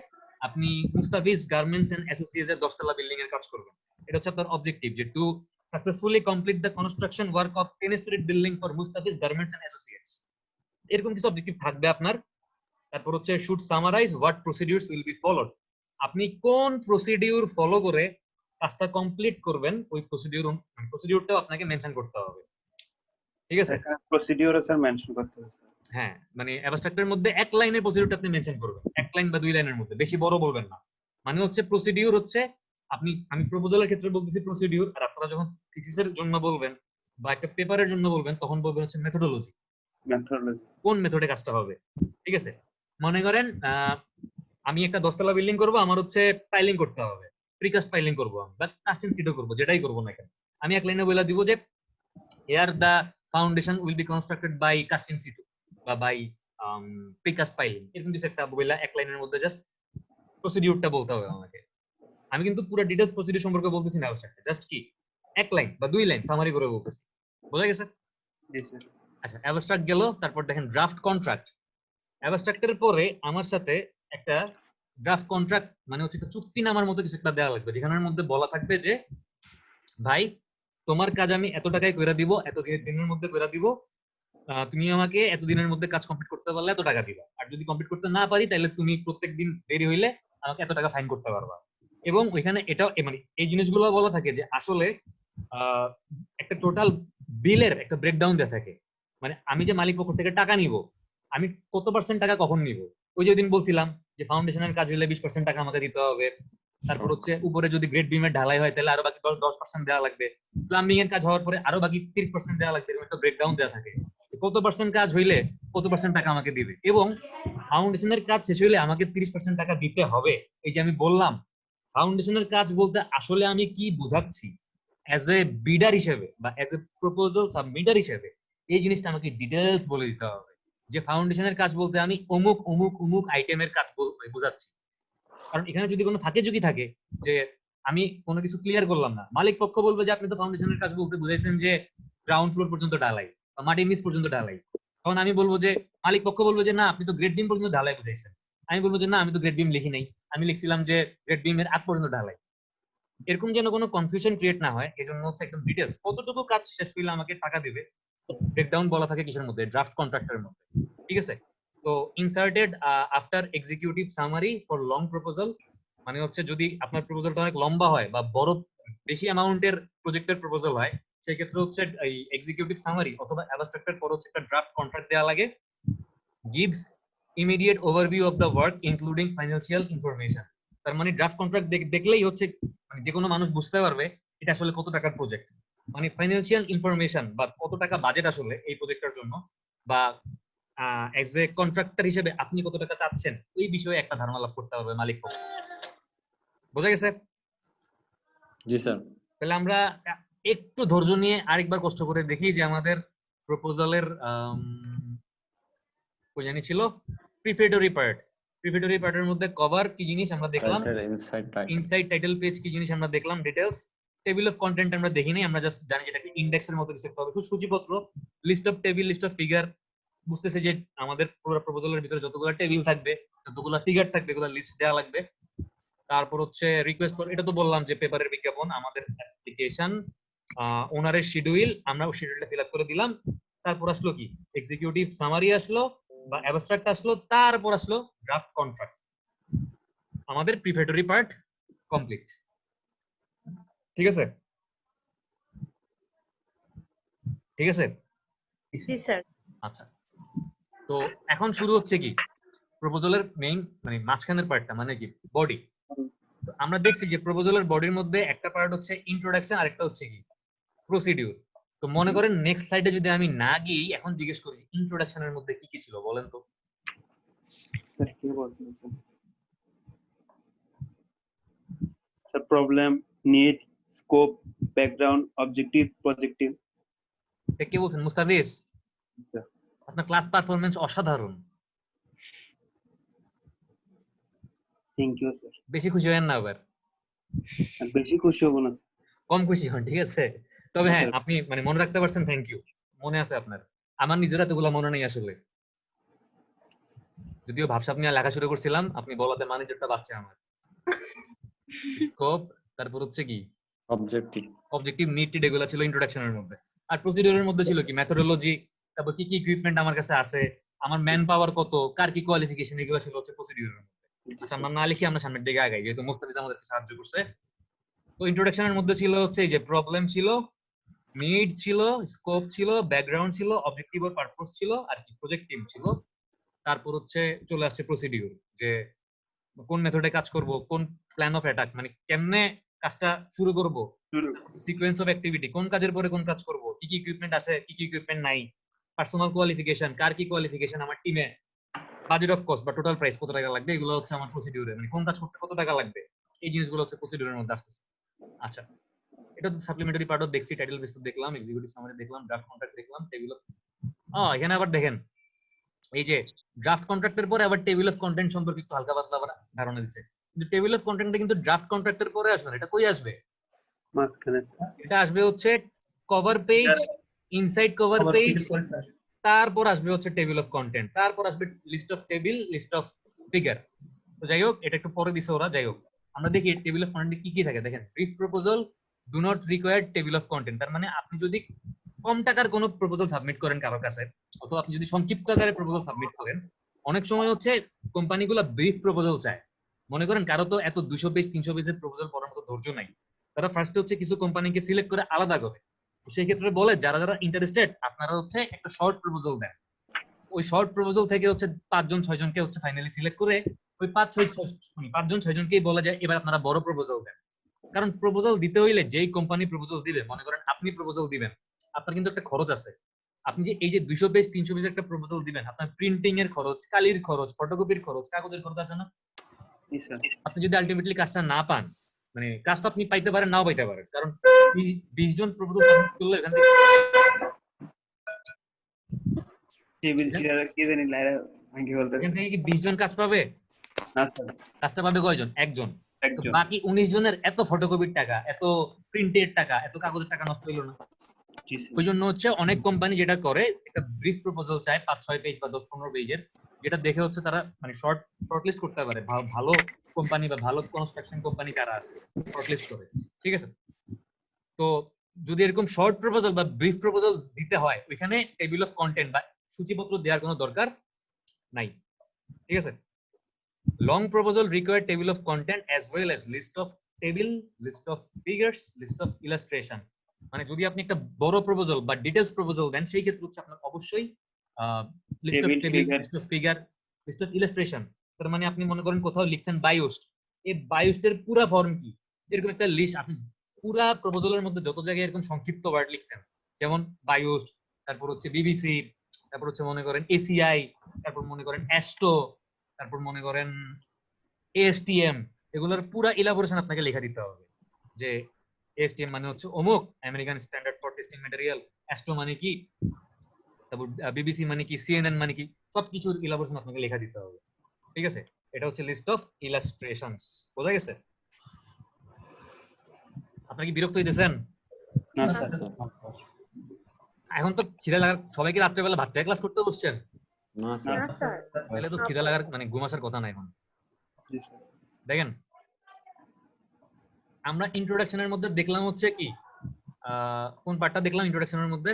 B: আপনি মুস্তাফিজ গার্মেন্টস এন্ড অ্যাসোসিয়েটস এর 10 তলা বিল্ডিং এর কাজ করবেন, এটা হচ্ছে আপনার অবজেক্টিভ, যে to successfully complete the construction work of 10 story building for Mustafiz garments and associates, এরকম কিছু অবজেক্টিভ থাকবে আপনার। তারপর হচ্ছে should summarize what procedures will be followed, আপনি কোন প্রসিডিউর ফলো করে কাজটা কমপ্লিট করবেন, ওই প্রসিডিউরটাও আপনাকে মেনশন করতে হবে, ঠিক আছে।
A: এখানে প্রসিডিউরও স্যার মেনশন করতে হবে।
B: হ্যাঁ, মানে অ্যাবস্ট্রাক্টের মধ্যে এক লাইনের প্রসিডিউরটা আপনি মেনশন করবেন, এক লাইন বা 2 লাইনের মধ্যে, বেশি বড় বলবেন না। মানে হচ্ছে প্রসিডিউর হচ্ছে আমি প্রপোজালের ক্ষেত্রে বলতেছি প্রসিডিউর, আর আপনারা যখন থিসিসের জন্য বলবেন বা একটা পেপারের জন্য বলবেন তখন বলবেন হচ্ছে মেথোডোলজি,
A: মেথোডোলজি।
B: কোন মেথডে কাজটা হবে, ঠিক আছে। মনে করেন আমি একটা 10 তলা বিল্ডিং করব, আমার হচ্ছে পাইলিং করতে হবে, প্রিকাস্ট পাইলিং করব আমি, বা কাস্টিং সিডও করব, যেটাই করব না কেন, আমি এক লাইনে বলে দিব যে here the foundation will be constructed by casting সিডও বা বাই প্রিকাস্ট পাইলিং, এরকম কিছু একটা বইলা এক লাইনের মধ্যে জাস্ট প্রসিডিউরটা বলতে হবে আমাকে। আমি কিন্তু পুরো ডিটেইলস প্রসিডিউর সম্পর্কে বলতেছি না, অবশ্যই জাস্ট কি এক লাইন বা 2 লাইন সামারি করে বলতেছি, বোঝা গেছে।
A: জি স্যার।
B: আচ্ছা, অ্যাবস্ট্রাক্ট গেল, তারপর দেখেন ড্রাফট কন্ট্রাক্ট। অ্যাবস্ট্রাক্টের পরে আমার সাথে একটা ড্রাফট কন্ট্রাক্ট, মানে হচ্ছে একটা চুক্তিনামার মতো কিছু একটা দেওয়া লাগবে, যেখানের মধ্যে বলা থাকবে যে ভাই তোমার কাজ আমি এত টাকায় কইরা দিব, এত দিনের মধ্যে কইরা দিব, তুমি আমাকে এত দিনের মধ্যে কাজ কমপ্লিট করতে পারলে এত টাকা দিবা, আর যদি কমপ্লিট করতে না পারি তাহলে তুমি প্রত্যেকদিন দেরি হইলে আমাকে এত টাকা ফাইন করতে পারবা। এবং ওইখানে এটাও মানে এই জিনিসগুলো বলা থাকে যে আসলে একটা টোটাল বিলের একটা ব্রেকডাউন দেওয়া থাকে, মানে আমি যে মালিক পক্ষ থেকে টাকা নিব, আমি কত পার্সেন্ট টাকা কখন নিব, ওই যে দিন বলছিলাম যে ফাউন্ডেশনের কাজ হলে 20% টাকা আমাকে দিতে হবে, তারপর হচ্ছে উপরে যদি গ্রেড বিমের ঢালাই হয় তাহলে আরো বাকি 10% দেওয়া লাগবে, প্লাম্বিং এর কাজ হওয়ার পরে আরো বাকি 30% দেওয়া লাগবে, এরকম একটা ব্রেকডাউন দেওয়া থাকে কত পার্সেন্ট কাজ হইলে কত পার্সেন্ট টাকা আমাকে দিবে, এবং ফাউন্ডেশনের কাজ শেষ হইলে আমাকে 30% টাকা দিতে হবে। এই যে আমি বললাম ফাউন্ডেশনের কাজ বলতে আসলে আমি কি বুঝাচ্ছি, অ্যাজ এ বিডার হিসেবে বা অ্যাজ এ প্রপোজাল সাবমিটার হিসেবে এই জিনিসটা আমাকে ডিটেলস বলে দিতে হবে, যে ফাউন্ডেশনের কাজ বলতে আমি অমুক অমুক অমুক আইটেমের কাজ বোঝাচ্ছি। কারণ এখানে যদি কোনো ঝুঁকি থাকে যে আমি কোনো কিছু ক্লিয়ার করলাম না, মালিক পক্ষ বলবে যে আপনি তো ফাউন্ডেশনের কাজ বলতে বুঝাইছেন যে গ্রাউন্ড ফ্লোর পর্যন্ত ঢালাই বা মাটির নিচ পর্যন্ত ঢালাই, তখন আমি বলবো যে মালিক পক্ষ বলবে যে না আপনি তো গ্রেড বিম পর্যন্ত ঢালাই বুঝাইছেন, আমি বলবো যে না আমি তো গ্রেড বিম লিখি নাই, আমি লিখছিলাম যে গ্রেড বিম এর আগ পর্যন্ত ঢালাই। এরকম যেন কোনো কনফিউশন ক্রিয়েট না হয়, এজন্য হচ্ছে একদম ডিটেলস কতটুকু কাজ শেষ হইলে আমাকে টাকা দিবে ব্রেকডাউন বলা থাকে কিসের মধ্যে, ড্রাফট কন্ট্রাক্টের মধ্যে, ঠিক আছে। তো inserted after executive summary for long proposal, মানে হচ্ছে যদি আপনার প্রপোজালটা অনেক লম্বা হয় বা বড় বেশি অ্যামাউন্টের প্রজেক্টের প্রপোজাল হয়, সেই ক্ষেত্রে হচ্ছে এই এক্সিকিউটিভ সামারি অথবা অ্যাবস্ট্রাক্টের পর হচ্ছে একটা ড্রাফট কন্ট্রাক্ট দেওয়া লাগে, gives immediate overview of the work including financial information. তার মানে ড্রাফট কন্ট্রাক্ট দেখলেই হচ্ছে মানে যে কোনো মানুষ বুঝতে পারবে এটা আসলে কত টাকার প্রজেক্ট, মানে ফাইন্যান্সিয়াল ইনফরমেশন বা কত টাকা বাজেট আসলে এই প্রজেক্টের জন্য, বা এজ এ কন্ট্রাক্টর হিসেবে আপনি কত টাকা চাচ্ছেন এই বিষয়ে একটা ধারণা লাভ করতে পারবে মালিক পক্ষ। বোঝা গেছে?
C: জি স্যার।
B: তাহলে আমরা একটু ধৈর্য নিয়ে আরেকবার কষ্ট করে দেখি যে আমাদের প্রপোজালের কই জানি ছিল প্রিফেটরি পার্ট, প্রিফেটরি পার্টের মধ্যে কভার কি জিনিস আমরা দেখলাম, ইনসাইড টাইটেল পেজ কি জিনিস আমরা দেখলাম, ডিটেইলস টেবিল অফ কন্টেন্ট আমরা দেখি নাই, আমরা জাস্ট জানি যেটা একটা ইন্ডেক্সের মতো কিছু একটা হবে, শুধু সূচিপত্র, list of table, list of figure, বুঝতেছে যে আমাদের পুরো প্রপোজালের ভিতরে যতগুলো টেবিল থাকবে যতগুলো ফিগার থাকবে এগুলো লিস্ট দেওয়া লাগবে। তারপর হচ্ছে রিকোয়েস্ট ফর, এটা তো বললাম যে পেপারের বিজ্ঞাপন, আমাদের অ্যাপ্লিকেশন, ওনারের শিডিউল, আমরা শিডিউলটা ফিল আপ করে দিলাম, তারপর আসলো কি এক্সিকিউটিভ সামারি আসলো বা অ্যাবস্ট্রাক্ট আসলো, তারপর আসলো ড্রাফট কন্ট্রাক্ট, আমাদের প্রিফেটরি পার্ট কমপ্লিট। ঠিক আছে, ঠিক আছে।
E: জি স্যার।
B: আচ্ছা, তো এখন শুরু হচ্ছে কি প্রপোজালের মেইন মানে মাঝখানের পার্টটা, মানে কি বডি। তো আমরা দেখছি যে প্রপোজালের বডির মধ্যে একটা পার্ট হচ্ছে ইন্ট্রোডাকশন আর একটা হচ্ছে কি প্রসিডিউর। তো মনে করেন নেক্সট স্লাইডে যদি আমি না গিয়ে এখন জিজ্ঞেস করি ইন্ট্রোডাকশনের মধ্যে কি কি ছিল বলেন তো।
A: স্যার কি বলছেন sir? Problem, need, scope, background, objective, projective.
B: এটা কে বলছেন? মুস্তাফিজ,
A: আচ্ছা।
B: আপনার ক্লাস পারফরম্যান্স অসাধারণ।
A: Thank you sir.
B: বেশি খুশি হয়েন না আবার,
A: আর বেশি খুশি হব না।
B: কম খুশি হন, ঠিক আছে? তবে হ্যাঁ, আপনি মানে মনে রাখতে পারছেন, থ্যাংক ইউ, মনে আছে আপনার। আমার নিজের এতগুলো মনে নেই আসলে, যদিও ভাবসাব নিয়ে লেখা শুরু করছিলাম, আপনি বলাতে ম্যানেজারটা বাচ্চা আমার। স্কোপ, তারপর হচ্ছে কি
C: objective,
B: অবজেক্টিভ, নিড, টিড, এগুলো ছিল ইন্ট্রোডাকশনের মধ্যে। আর প্রসিডিউরের মধ্যে ছিল কি মেথডোলজি, তারপর কি কি ইকুইপমেন্ট আমার কাছে আছে, আমার ম্যান পাওয়ার কত, কার কি কোয়ালিফিকেশন, এগুলো ছিল হচ্ছে প্রসিডিউরের মধ্যে। আচ্ছা, আমরা না লিখি, আমরা সামনের দিকে আগাই, যেহেতু মুস্তাফিজ আমাদেরকে সাহায্য করছে। তো ইন্ট্রোডাকশনের মধ্যে ছিল হচ্ছে এই যে প্রবলেম ছিল, নিড ছিল, স্কোপ ছিল, ব্যাকগ্রাউন্ড ছিল, অবজেক্টিভ আর পারপোজ ছিল, আর কি প্রজেক্টিভ ছিল। তারপর হচ্ছে চলে আসছে প্রসিডিউর, যে কোন মেথডে কাজ করব, কোন প্ল্যান অফ অ্যাটাক, মানে কেমনে কাজটা শুরু করব, সিকোয়েন্স অফ অ্যাক্টিভিটি, কোন কাজের পরে কোন কাজ করব, কি কি ইকুইপমেন্ট আছে, কি কি ইকুইপমেন্ট নাই, পার্সোনাল কোয়ালিফিকেশন, কার কি কোয়ালিফিকেশন আমার টিমে, বাজেট অফ কস্ট বা টোটাল প্রাইস কত টাকা লাগবে, এগুলো হচ্ছে আমার প্রসিডিউরে, মানে কোন কাজ করতে কত টাকা লাগবে, এই জিনিসগুলো হচ্ছে প্রসিডিউরের মধ্যে আসতেছে। আচ্ছা, এটা তো সাপ্লিমেন্টারি পার্টও দেখছি, টাইটেল বিস্তারিত দেখলাম, এক্সিকিউটিভ সামারি দেখলাম, ড্রাফট কন্ট্রাক্ট দেখলাম, টেবিল অফ এখানে আবার দেখেন এই যে ড্রাফট কন্ট্রাক্টের পরে আবার টেবিল অফ কন্টেন্ট সম্পর্কে একটু হালকা পাতলা আবার ধারণা দিচ্ছে। কিন্তু টেবিল অফ কন্টেন্টটা কিন্তু ড্রাফট কন্ট্রাক্টের পরে আসবে না, এটা কই আসবে?
A: মাঝখানে
B: এটা আসবে হচ্ছে cover page, inside cover page, তারপর আসবে হচ্ছে টেবিল অফ কন্টেন্ট, তারপর আসবে list of table, list of figure. তো যাই হোক, এটা একটু পরে দিছে ওরা। যাই হোক, আমরা দেখি টেবিল অফ কন্টেন্টে কি কি থাকে। দেখেন, brief proposal do not require table of content. তার মানে আপনি যদি কম টাকার কোনো প্রপোজাল সাবমিট করেন কারো কাছে, অথবা আপনি যদি সংক্ষিপ্ত আকারে প্রপোজাল সাবমিট করেন, অনেক সময় হচ্ছে কোম্পানিগুলো ব্রিফ প্রপোজাল চায়। মনে করেন কারো তো এত 200 পেজ 300 পেজের প্রপোজাল পড়ার মতো ধৈর্য নাই, তারা ফার্স্টে হচ্ছে কিছু কোম্পানিকে সিলেক্ট করে আলাদা করে, সেই ক্ষেত্রে বলে যারা যারা ইন্টারেস্টেড আপনারা হচ্ছে একটা শর্ট প্রপোজাল দেন। ওই শর্ট প্রপোজাল থেকে হচ্ছে 5 জন 6 জনকে হচ্ছে ফাইনালি সিলেক্ট করে ওই 5 জন 6 জনকেই বলা যায় এবার আপনারা বড় প্রপোজাল দেন। কারণ প্রপোজাল দিতে হইলে যেই কোম্পানি প্রপোজাল দিবে, মনে করেন আপনি প্রপোজাল দিবেন, আপনার কিন্তু একটা খরচ আছে। আপনি যে এই যে 200 পেজ 300 পেজের একটা প্রপোজাল দিবেন, আপনার প্রিন্টিং এর খরচ, কালির খরচ, ফটোকপির খরচ, কাগজের খরচ আছে না? আপনি যদি আলটিমেটলি কাজটা না পান, মানে কাজটা আপনি পাইতে পারেন নাও পাইতে পারেন, কারণ 20 জন প্রপোজাল সাবমিট করলে এখান থেকে
A: টেবিল চেয়ার কি জানি লাইরা ভাঙি বলতে।
B: এখান থেকে কি 20 জন কাজ পাবে?
A: না স্যার,
B: কাজটা পাবে কয়জন? একজন। তো
A: একজন।
B: বাকি 19 জনের এত ফটোকপির টাকা, এত প্রিন্টের টাকা, এত কাগজের টাকা নষ্ট হইলো না? ওই জন্য হচ্ছে অনেক কোম্পানি যেটা করে, একটা ব্রিফ প্রপোজাল চায় 5-6 পেজ বা 10-15 পেজের, যেটা দেখে হচ্ছে তারা মানে শর্টলিস্ট করতে পারে ভালো কোম্পানি বা ভালো কনস্ট্রাকশন কোম্পানি কারা আছে, শর্টলিস্ট করে। ঠিক আছে? তো যদি এরকম শর্ট প্রপোজাল বা ব্রিফ প্রপোজাল দিতে হয়, ওইখানে টেবিল অফ কন্টেন্ট বা সূচিপত্র দেওয়ার কোনো দরকার নাই। ঠিক আছে? Long proposal require table of content as well as list of table, list of figures, list of illustration. মানে যদি আপনি একটা বড় প্রপোজাল বা ডিটেইলস প্রপোজাল দেন, সেই ক্ষেত্রে হচ্ছে আপনার অবশ্যই list of table, list of figure, list of illustration. তার মানে আপনি মনে করেন কোথাও লিখছেন বায়োস্ট, এই বায়োস্টের পুরো ফর্ম কি, এরকম একটা লিস্ট আপনি পুরো প্রপোজালের মধ্যে যত জায়গায় এরকম সংক্ষিপ্ত ওয়ার্ড লিখছেন, যেমন বায়োস্ট, তারপর হচ্ছে বিবিসি, তারপর হচ্ছে মনে করেন এসিআই, তারপর মনে করেন অ্যাস্টো, তারপর মনে করেন এএসটিএম, এগুলোর পুরো ইলাবোরেশন আপনাকে লেখা দিতে হবে, যে এএসটিএম মানে হচ্ছে অমুক, American standard for testing material, astro মানে কি, তারপর বিবিসি মানে কি, সিএনএন মানে কি, সবকিছুর ইলাবোরেশন আপনাকে লেখা দিতে হবে। ঠিক আছে? এটা হচ্ছে লিস্ট অফ ইলাস্ট্রেশনস। বোঝা গেছে? আপনি কি বিরক্ত হইতেছেন?
A: না স্যার।
B: এখন তো খিদা লাগার, সবাই কি রাত্রেবেলা ভাত খেয়ে ক্লাস করতে বসছেন?
C: না স্যার,
B: তাহলে তো খিদা লাগার মানে ঘুম আসার কথা না এখন। দেখেন, আমরা ইন্ট্রোডাকশনের মধ্যে দেখলাম হচ্ছে কি, কোন পার্টটা দেখলাম ইন্ট্রোডাকশনের মধ্যে?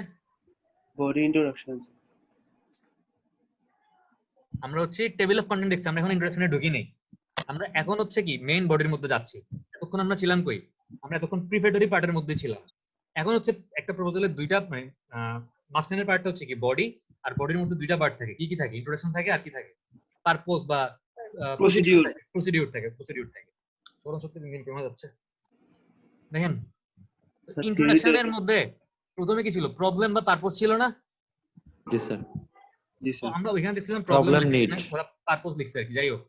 A: Body introduction.
B: আমরা হচ্ছে টেবিল অফ কন্টেন্ট দেখছি, আমরা এখন ইন্ট্রোডাকশনে ঢুকি নেই, আমরা এখন হচ্ছে কি মেইন বডির মধ্যে যাচ্ছি। এতক্ষণ আমরা ছিলাম কই? আমরা এতক্ষণ প্রিপারেটরি পার্টের মধ্যে ছিলাম। এখন হচ্ছে একটা প্রপোজালের দুইটা মানে মাঝখানের পার্টটা হচ্ছে কি বডি, আর বডির মধ্যে দুইটা পার্ট থাকে। কি কি থাকে? ইন্ট্রোডাকশন থাকে, আর কি থাকে? পারপোজ বা প্রসিডিউর থাকে। সরল শক্তি দিন দিন কমে যাচ্ছে। দেখেন, ইন্ট্রোডাকশনের মধ্যে প্রথমে কি ছিল, প্রবলেম বা পারপোজ ছিল না?
C: জি স্যার।
A: জি
B: তো
A: স্যার।
B: আমরা ওইখানে দেখছিলাম
C: Problem
B: প্রবলেম
C: need.
B: ওরা পারপোজ লিখছে আর কি। যাই হোক,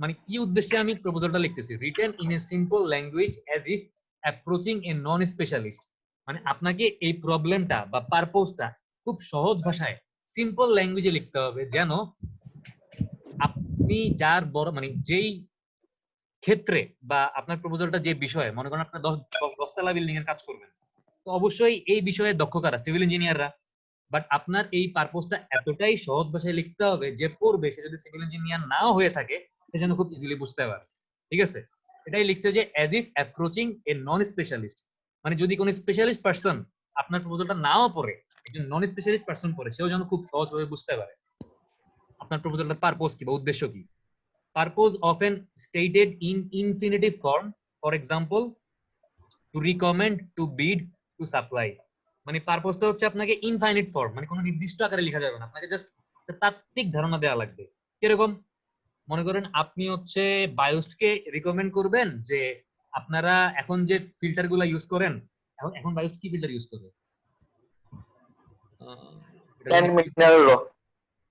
B: মানে কি উদ্দেশ্যে আমি প্রপোজালটা লিখতেছি, written in a simple language as if approaching A non specialist. মানে আপনাকে এই প্রবলেমটা বা পারপোজটা খুব সহজ ভাষায় সিম্পল ল্যাঙ্গুয়েজে লিখতে হবে, যেন আপনি যার বড় মানে যেই ক্ষেত্রে বা আপনার প্রপোজালটা যে বিষয়ে, মনে করেন আপনার 10 তলা বিল্ডিং এর কাজ করবেন, তো অবশ্যই এই বিষয়ে দক্ষ কারা, সিভিল ইঞ্জিনিয়াররা। বাট আপনার এই পারপোজটা এতটাই সহজ ভাষায় লিখতে হবে যে পড়বে সে যদি সিভিল ইঞ্জিনিয়ার নাও হয়ে থাকে সে যেন খুব ইজিলি বুঝতে পারে। ঠিক আছে, এটাই লিখছে যে as if approaching A non specialist, মানে যদি কোনো স্পেশালিস্ট পারসন আপনার প্রপোজালটা নাও পড়ে, একজন নন স্পেশালিস্ট পারসন পড়ে, সেও যেন খুব সহজভাবে বুঝতে পারে আপনার প্রপোজালটার পারপোজ কি বা উদ্দেশ্য কি। Purpose often stated in infinitive form, for example, to recommend, to bid, to supply. মানে পারপোজটা হচ্ছে আপনাকে ইনফাইনাইট ফর্ম, মানে কোনো নির্দিষ্ট আকারে লেখা যাবে না, আপনাকে জাস্ট তাত্ত্বিক ধারণা দেওয়া লাগবে। কিরকম, মনে করেন আপনি হচ্ছে বায়োস্টকে রিকমেন্ড করবেন যে আপনারা এখন যে ফিল্টার গুলা ইউজ করেন, এখন বায়োস্ট কি ফিল্টার ইউজ করে?
D: প্ল্যান্ট মিনারেল র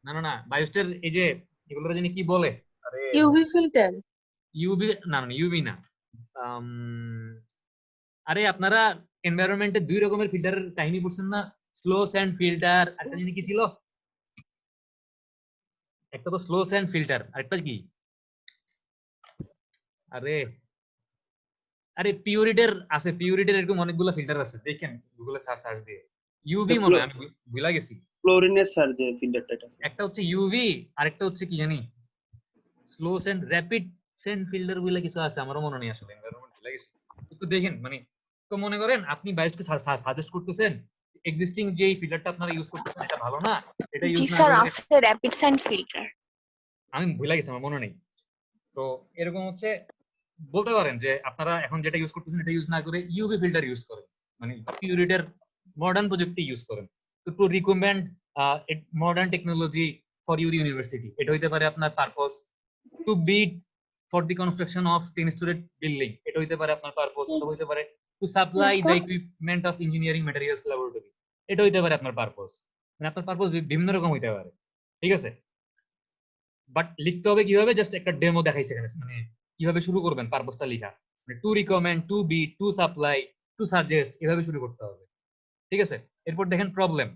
B: না না না, বায়োস্টের এই যে এগুলোর জানি কি বলে, আরে
E: ইউভি ফিল্টার।
B: ইউবি না না ইউবি না, আরে আপনারা এনভায়রনমেন্টে 2 রকমের ফিল্টারের কাহিনী পড়ছেন না, স্লো স্যান্ড ফিল্টার, একটা জিনিস কি ছিল, একটা তো স্লো স্যান্ড ফিল্টার, আরেকটা কি, আরে আরে পিউরিটের আছে, পিউরিটের এরকম অনেকগুলো ফিল্টার আছে, দেখেন গুগলে সার্চ দিয়ে। ইউবি মনে হয়, আমি ভুলা গেছি।
A: ক্লোরিনের স্যার যে ফিল্টারটা, এটা
B: একটা হচ্ছে ইউভি, আরেকটা হচ্ছে কি জানি slow sand rapid sand filter বলে কিছু আছে, আমারও মনে নেই আসলে, এনভায়রনমেন্ট ভুলা গেছি। একটু দেখেন, মানে তো মনে করেন আপনি বায়োসকে সাজেস্ট করতেছেন এক্সিস্টিং যে ফিল্টারটা আপনারা ইউজ করতেছেন এটা ভালো না, এটা
F: জি
B: ইউজ না
F: স্যার,
B: করে,
F: আছে র‍্যাপিড স্যান্ড ফিল্টার।
B: আমি ভুলা গেছি, আমার মনে নেই। তো এরকম হচ্ছে বলতে পারেন যে আপনারা এখন যেটা ইউজ করতেছেন এটা ইউজ না করে ইউভি ফিল্টার ইউজ করেন, মানে পিউরিটের মডার্ন প্রযুক্তি ইউজ করেন। তো to recommend modern technology for your university, এটা হইতে পারে আপনার purpose. To bid for the construction of 10-story building, এটা হইতে পারে আপনার পারপোজ। অথবা হইতে পারে to supply the equipment of engineering materials laboratory, এটা হইতে পারে আপনার পারপোজ। মানে আপনার পারপোজ বিভিন্ন রকম হইতে পারে, ঠিক আছে। বাট লিখতে হবে কিভাবে, জাস্ট একটা ডেমো দেখাইছে এখানে, মানে কিভাবে শুরু করবেন পারপোজটা লেখা, মানে to recommend, to bid, to supply, to suggest, এভাবে শুরু করতে হবে, ঠিক আছে। এরপর দেখেন problem,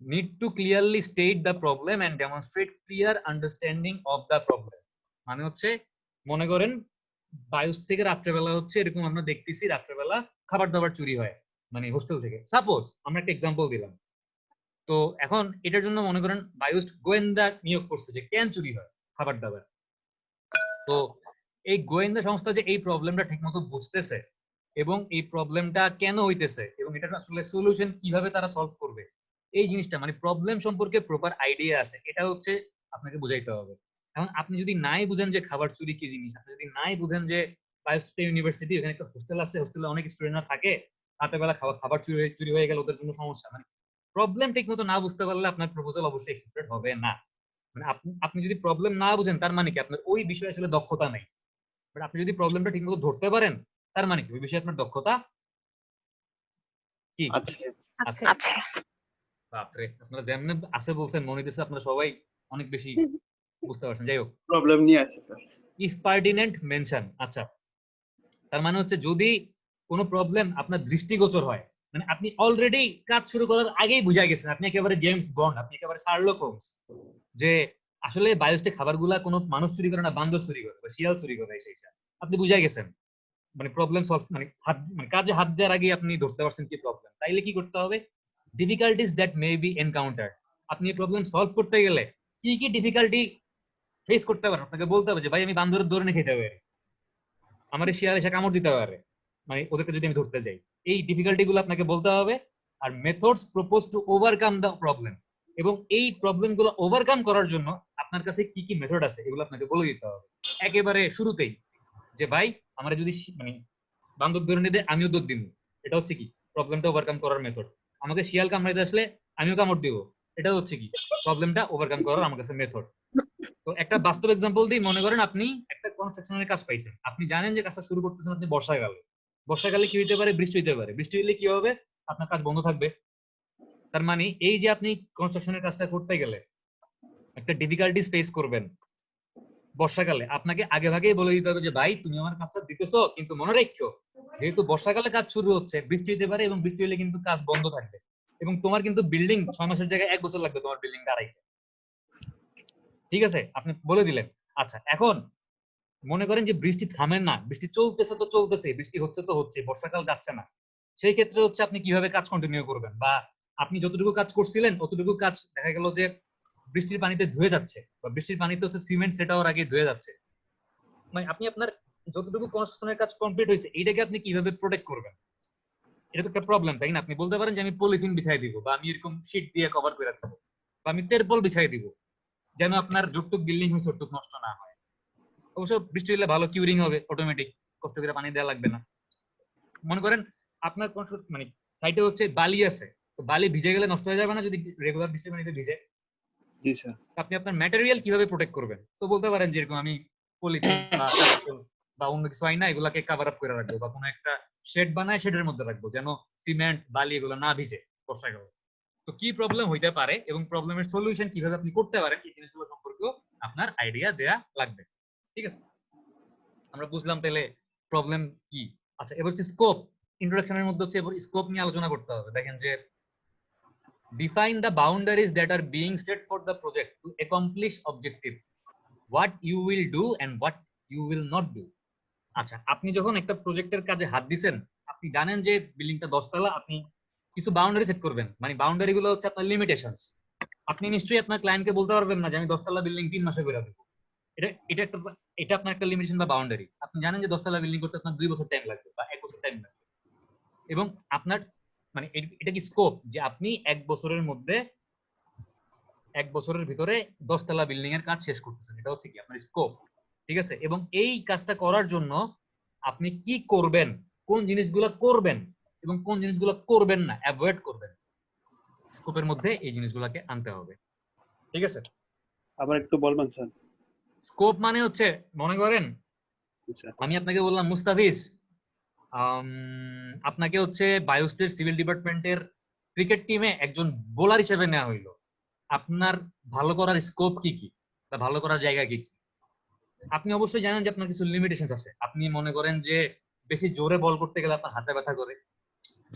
B: need to clearly state the problem and demonstrate clear understanding of the problem। মানে হচ্ছে মনে করেন বায়ুস থেকে রাত্রেবেলা হচ্ছে এরকম আমরা দেখতেছি রাত্রেবেলা খাবার দাবার চুরি হয়, মানে হোস্টেল থেকে, সাপোজ আমরা একটা এক্সাম্পল দিলাম। তো এখন এটার জন্য মনে করেন বায়ুস গোয়েন্দা নিয়োগ করছে যে কেন চুরি হয় খাবার দাবার। তো এই গোয়েন্দা সংস্থা যে এই প্রবলেমটা ঠিকমতো বুঝতেছে এবং এই প্রবলেমটা কেন হইতেছে এবং এটার আসলে সলিউশন কিভাবে তারা সলভ করবে, এই জিনিসটা মানে প্রবলেম সম্পর্কে প্রপার আইডিয়া আছে, এটা হচ্ছে আপনাকে বুঝাইতে হবে। এখন আপনি যদি নাই বুঝেন যে খাবার চুরি কি জিনিস, আপনি যদি নাই বুঝেন যে বায়োস্টে ইউনিভার্সিটি ওখানে একটা হোস্টেল আছে, হোস্টেলে অনেক স্টুডেন্টরা থাকে, রাতের বেলা খাবার চুরি হয়ে গেল ওদের জন্য সমস্যা, মানে প্রবলেম ঠিক মতো না বুঝতে পারলে আপনার প্রপোজাল অবশ্যই অ্যাকসেপ্টেড হবে না। মানে আপনি যদি প্রবলেম না বুঝেন তার মানে কি আপনার ওই বিষয়ে আসলে দক্ষতা নেই। বাট আপনি যদি প্রবলেমটা ঠিকমতো ধরতে পারেন তার মানে কি ওই বিষয়ে আপনার দক্ষতা কি আছে।
F: আচ্ছা,
B: বাপরে, আপনারা যেমন আছে বলছেন মনে হইতেছে আপনারা সবাই অনেক বেশি বুঝতে পারছেন। যাই হোক,
A: প্রবলেম নিয়ে আছে স্যার।
B: ইফ পার্টিনেন্ট মেনশন, আচ্ছা তার মানে হচ্ছে যদি কোনো প্রবলেম আপনার দৃষ্টিগোচর হয়, মানে আপনি অলরেডি কাজ শুরু করার আগেই বুঝাই গেছেন, আপনি একেবারে জেমস বন্ড, আপনি একেবারে শার্লক হোমস, যে আসলে বায়োস্টে খাবারগুলা কোনো মানুষ চুরি করে না, বান্দর চুরি করে বা শিয়াল চুরি করে, সেই আপনি বুঝাই গেছেন। মানে প্রবলেম সলভ মানে কাজে হাত দেওয়ার আগে আপনি ধরতে পারছেন কি প্রবলেম। তাইলে কি করতে হবে, difficulties that may be encounter, আপনি এই প্রবলেম সলভ করতে গেলে কি কি ডিফিকাল্টি ফেস করতে পারেন আপনাকে বলতে হবে যে ভাই আমি বান্দরের দৌড়ে খেতে পারি, আমার শিয়াল এসে কামড় দিতে পারে, মানে ওদেরকে যদি আমি ধরতে যাই, এই ডিফিকাল্টি গুলো আপনাকে বলতে হবে। আর methods propose to overcome the problem, এবং এই প্রবলেম গুলো ওভারকাম করার জন্য আপনার কাছে কি কি মেথড আছে এগুলো আপনাকে বলে দিতে হবে একেবারে শুরুতেই, যে ভাই আমরা যদি মানে বান্দর ধরে নিতে আমিও দৌড় দিব, এটা হচ্ছে কি প্রবলেমটা ওভারকাম করার মেথড। আমাকে শিয়াল কামড়াইতে আসলে আমিও কামড় দিব, এটা হচ্ছে কি প্রবলেমটা ওভারকাম করার আমার কাছে মেথড। তো একটা বাস্তব এক্সাম্পল দিই, মনে করেন আপনি একটা কনস্ট্রাকশনের কাজ পাইছেন, আপনি জানেন যে কাজটা শুরু করতেছেন আপনি বর্ষাকালে কি হইতে পারে, বৃষ্টি হইতে পারে, বৃষ্টি হলে কি হবে আপনার কাজ বন্ধ থাকবে। তার মানে এই যে আপনি কনস্ট্রাকশনের কাজটা করতে গেলে একটা ডিফিকাল্টিস ফেস করবেন বর্ষাকালে, আপনাকে আগে ভাগেই বলে দিতে হবে যে ভাই তুমি আমার কাজটা দিতেছো, কিন্তু মনে রাখো যেহেতু বর্ষাকালে কাজ শুরু হচ্ছে, বৃষ্টি হতে পারে এবং বৃষ্টি হলে কিন্তু কাজ বন্ধ থাকবে, এবং তোমার কিন্তু বিল্ডিং 6 মাসের জায়গায় 1 বছর লাগবে তোমার বিল্ডিং দাঁড়াইতে। ঠিক আছে, আপনি বলে দিলেন। আচ্ছা, এখন মনে করেন যে বৃষ্টি থামেন না, বৃষ্টি চলতেছে তো চলতেছে, বৃষ্টি হচ্ছে তো হচ্ছে, বর্ষাকাল যাচ্ছে না, সেই ক্ষেত্রে হচ্ছে আপনি কিভাবে কাজ কন্টিনিউ করবেন, বা আপনি যতটুকু কাজ করছিলেন অতটুকু কাজ দেখা গেল যে বৃষ্টির পানিতে ধুয়ে যাচ্ছে, বা বৃষ্টির পানিতে হচ্ছে সিমেন্ট সেট হওয়ার আগে ধুয়ে যাচ্ছে, মানে আপনি আপনার যতটুকু কনস্ট্রাকশনের কাজ কমপ্লিট হয়েছে এইটাকে আপনি কিভাবে প্রোটেক্ট করবেন? এটা তো একটা প্রবলেম, তাই না? আপনি বলতে পারেন যে আমি পলিথিন বিছাই দিব, বা আমি এরকম শীট দিয়ে কভার করে রাখবো, বা আমি তেরপল বিছাই দিব, যেন আপনার যতটুকু বিল্ডিং হয়েছে ততটুকু নষ্ট না হয়। অবশ্য বৃষ্টি হলে ভালো কিউরিং হবে, অটোমেটিক, কষ্ট করে পানি দেওয়া লাগবে না। মনে করেন আপনার মানে সাইটে হচ্ছে বালি আছে, তো বালি ভিজে গেলে নষ্ট হয়ে যাবে না যদি রেগুলার বৃষ্টির পানিতে ভিজে?
A: জি স্যার।
B: আপনি আপনার ম্যাটেরিয়াল কিভাবে প্রোটেক্ট করবেন? তো বলতে পারেন যেরকম আমি পলিথিন বা টার্পল বা অন্য কিছু আইনা এগুলাকে কভার আপ করে রাখবো, বা কোনো একটা শেড বানায় শেডের মধ্যে রাখবো যেন সিমেন্ট বালি এগুলো না ভিজে বর্ষাকালে। তো কি প্রবলেম হইতে পারে এবং প্রবলেমের সলিউশন কিভাবে আপনি করতে পারেন এই জিনিসগুলো সম্পর্কেও আপনার আইডিয়া দেয়া লাগবে। ঠিক আছে, আমরা বুঝলাম তাহলে প্রবলেম কি। আচ্ছা, এবার হচ্ছে স্কোপ। ইন্ট্রোডাকশনের মধ্যে হচ্ছে এবার স্কোপ নিয়ে আলোচনা করতে হবে। দেখেন যে define the boundaries that are being set for the project to accomplish objective, what you will do and what you will not do. আচ্ছা, আপনি যখন একটা প্রজেক্টের কাজে হাত দিবেন, আপনি জানেন যে বিল্ডিংটা 10 তলা, আপনি কিছু বাউন্ডারি সেট করবেন, মানে বাউন্ডারি গুলো হচ্ছে আপনার লিমিটেশনস। আপনি নিশ্চয়ই আপনার ক্লায়েন্টকে বলতে পারবেন না যে আমি 10 তলা বিল্ডিং 3 মাসে করে দেব। এটা আপনার একটা লিমিটেশন বা বাউন্ডারি। আপনি জানেন যে 10 তলা বিল্ডিং করতে আপনার 2 বছর টাইম লাগবে বা 1 বছর টাইম লাগবে, এবং আপনার মানে এটা কি স্কোপ যে আপনি 1 বছরের মধ্যে 1 বছরের ভিতরে 10 তলা বিল্ডিং এর কাজ শেষ করতেছেন, এটা হচ্ছে কি আপনার স্কোপ। ঠিক আছে, এবং এই কাজটা করার জন্য আপনি কি করবেন, কোন জিনিসগুলো করবেন এবং কোন জিনিসগুলো করবেন না, অ্যাভয়েড করবেন, স্কোপের মধ্যে এই জিনিসগুলোকে আনতে হবে। ঠিক আছে,
A: আবার একটু বলবেন স্যার?
B: স্কোপ মানে হচ্ছে মনে করেন
A: আচ্ছা।
B: আমি আপনাকে বললাম মুস্তাফিজ, আপনাকে হচ্ছে বায়োস্টের সিভিল ডিপার্টমেন্টের ক্রিকেট টিমে একজন বোলার হিসেবে নেওয়া হইলো। আপনার ভালো করার স্কোপ কি কি বা ভালো করার জায়গা কি কি? আপনি অবশ্যই জানেন যে আপনার কিছু লিমিটেশন আছে। আপনি মনে করেন যে বেশি জোরে বল করতে গেলে আপনার হাতে ব্যথা করে,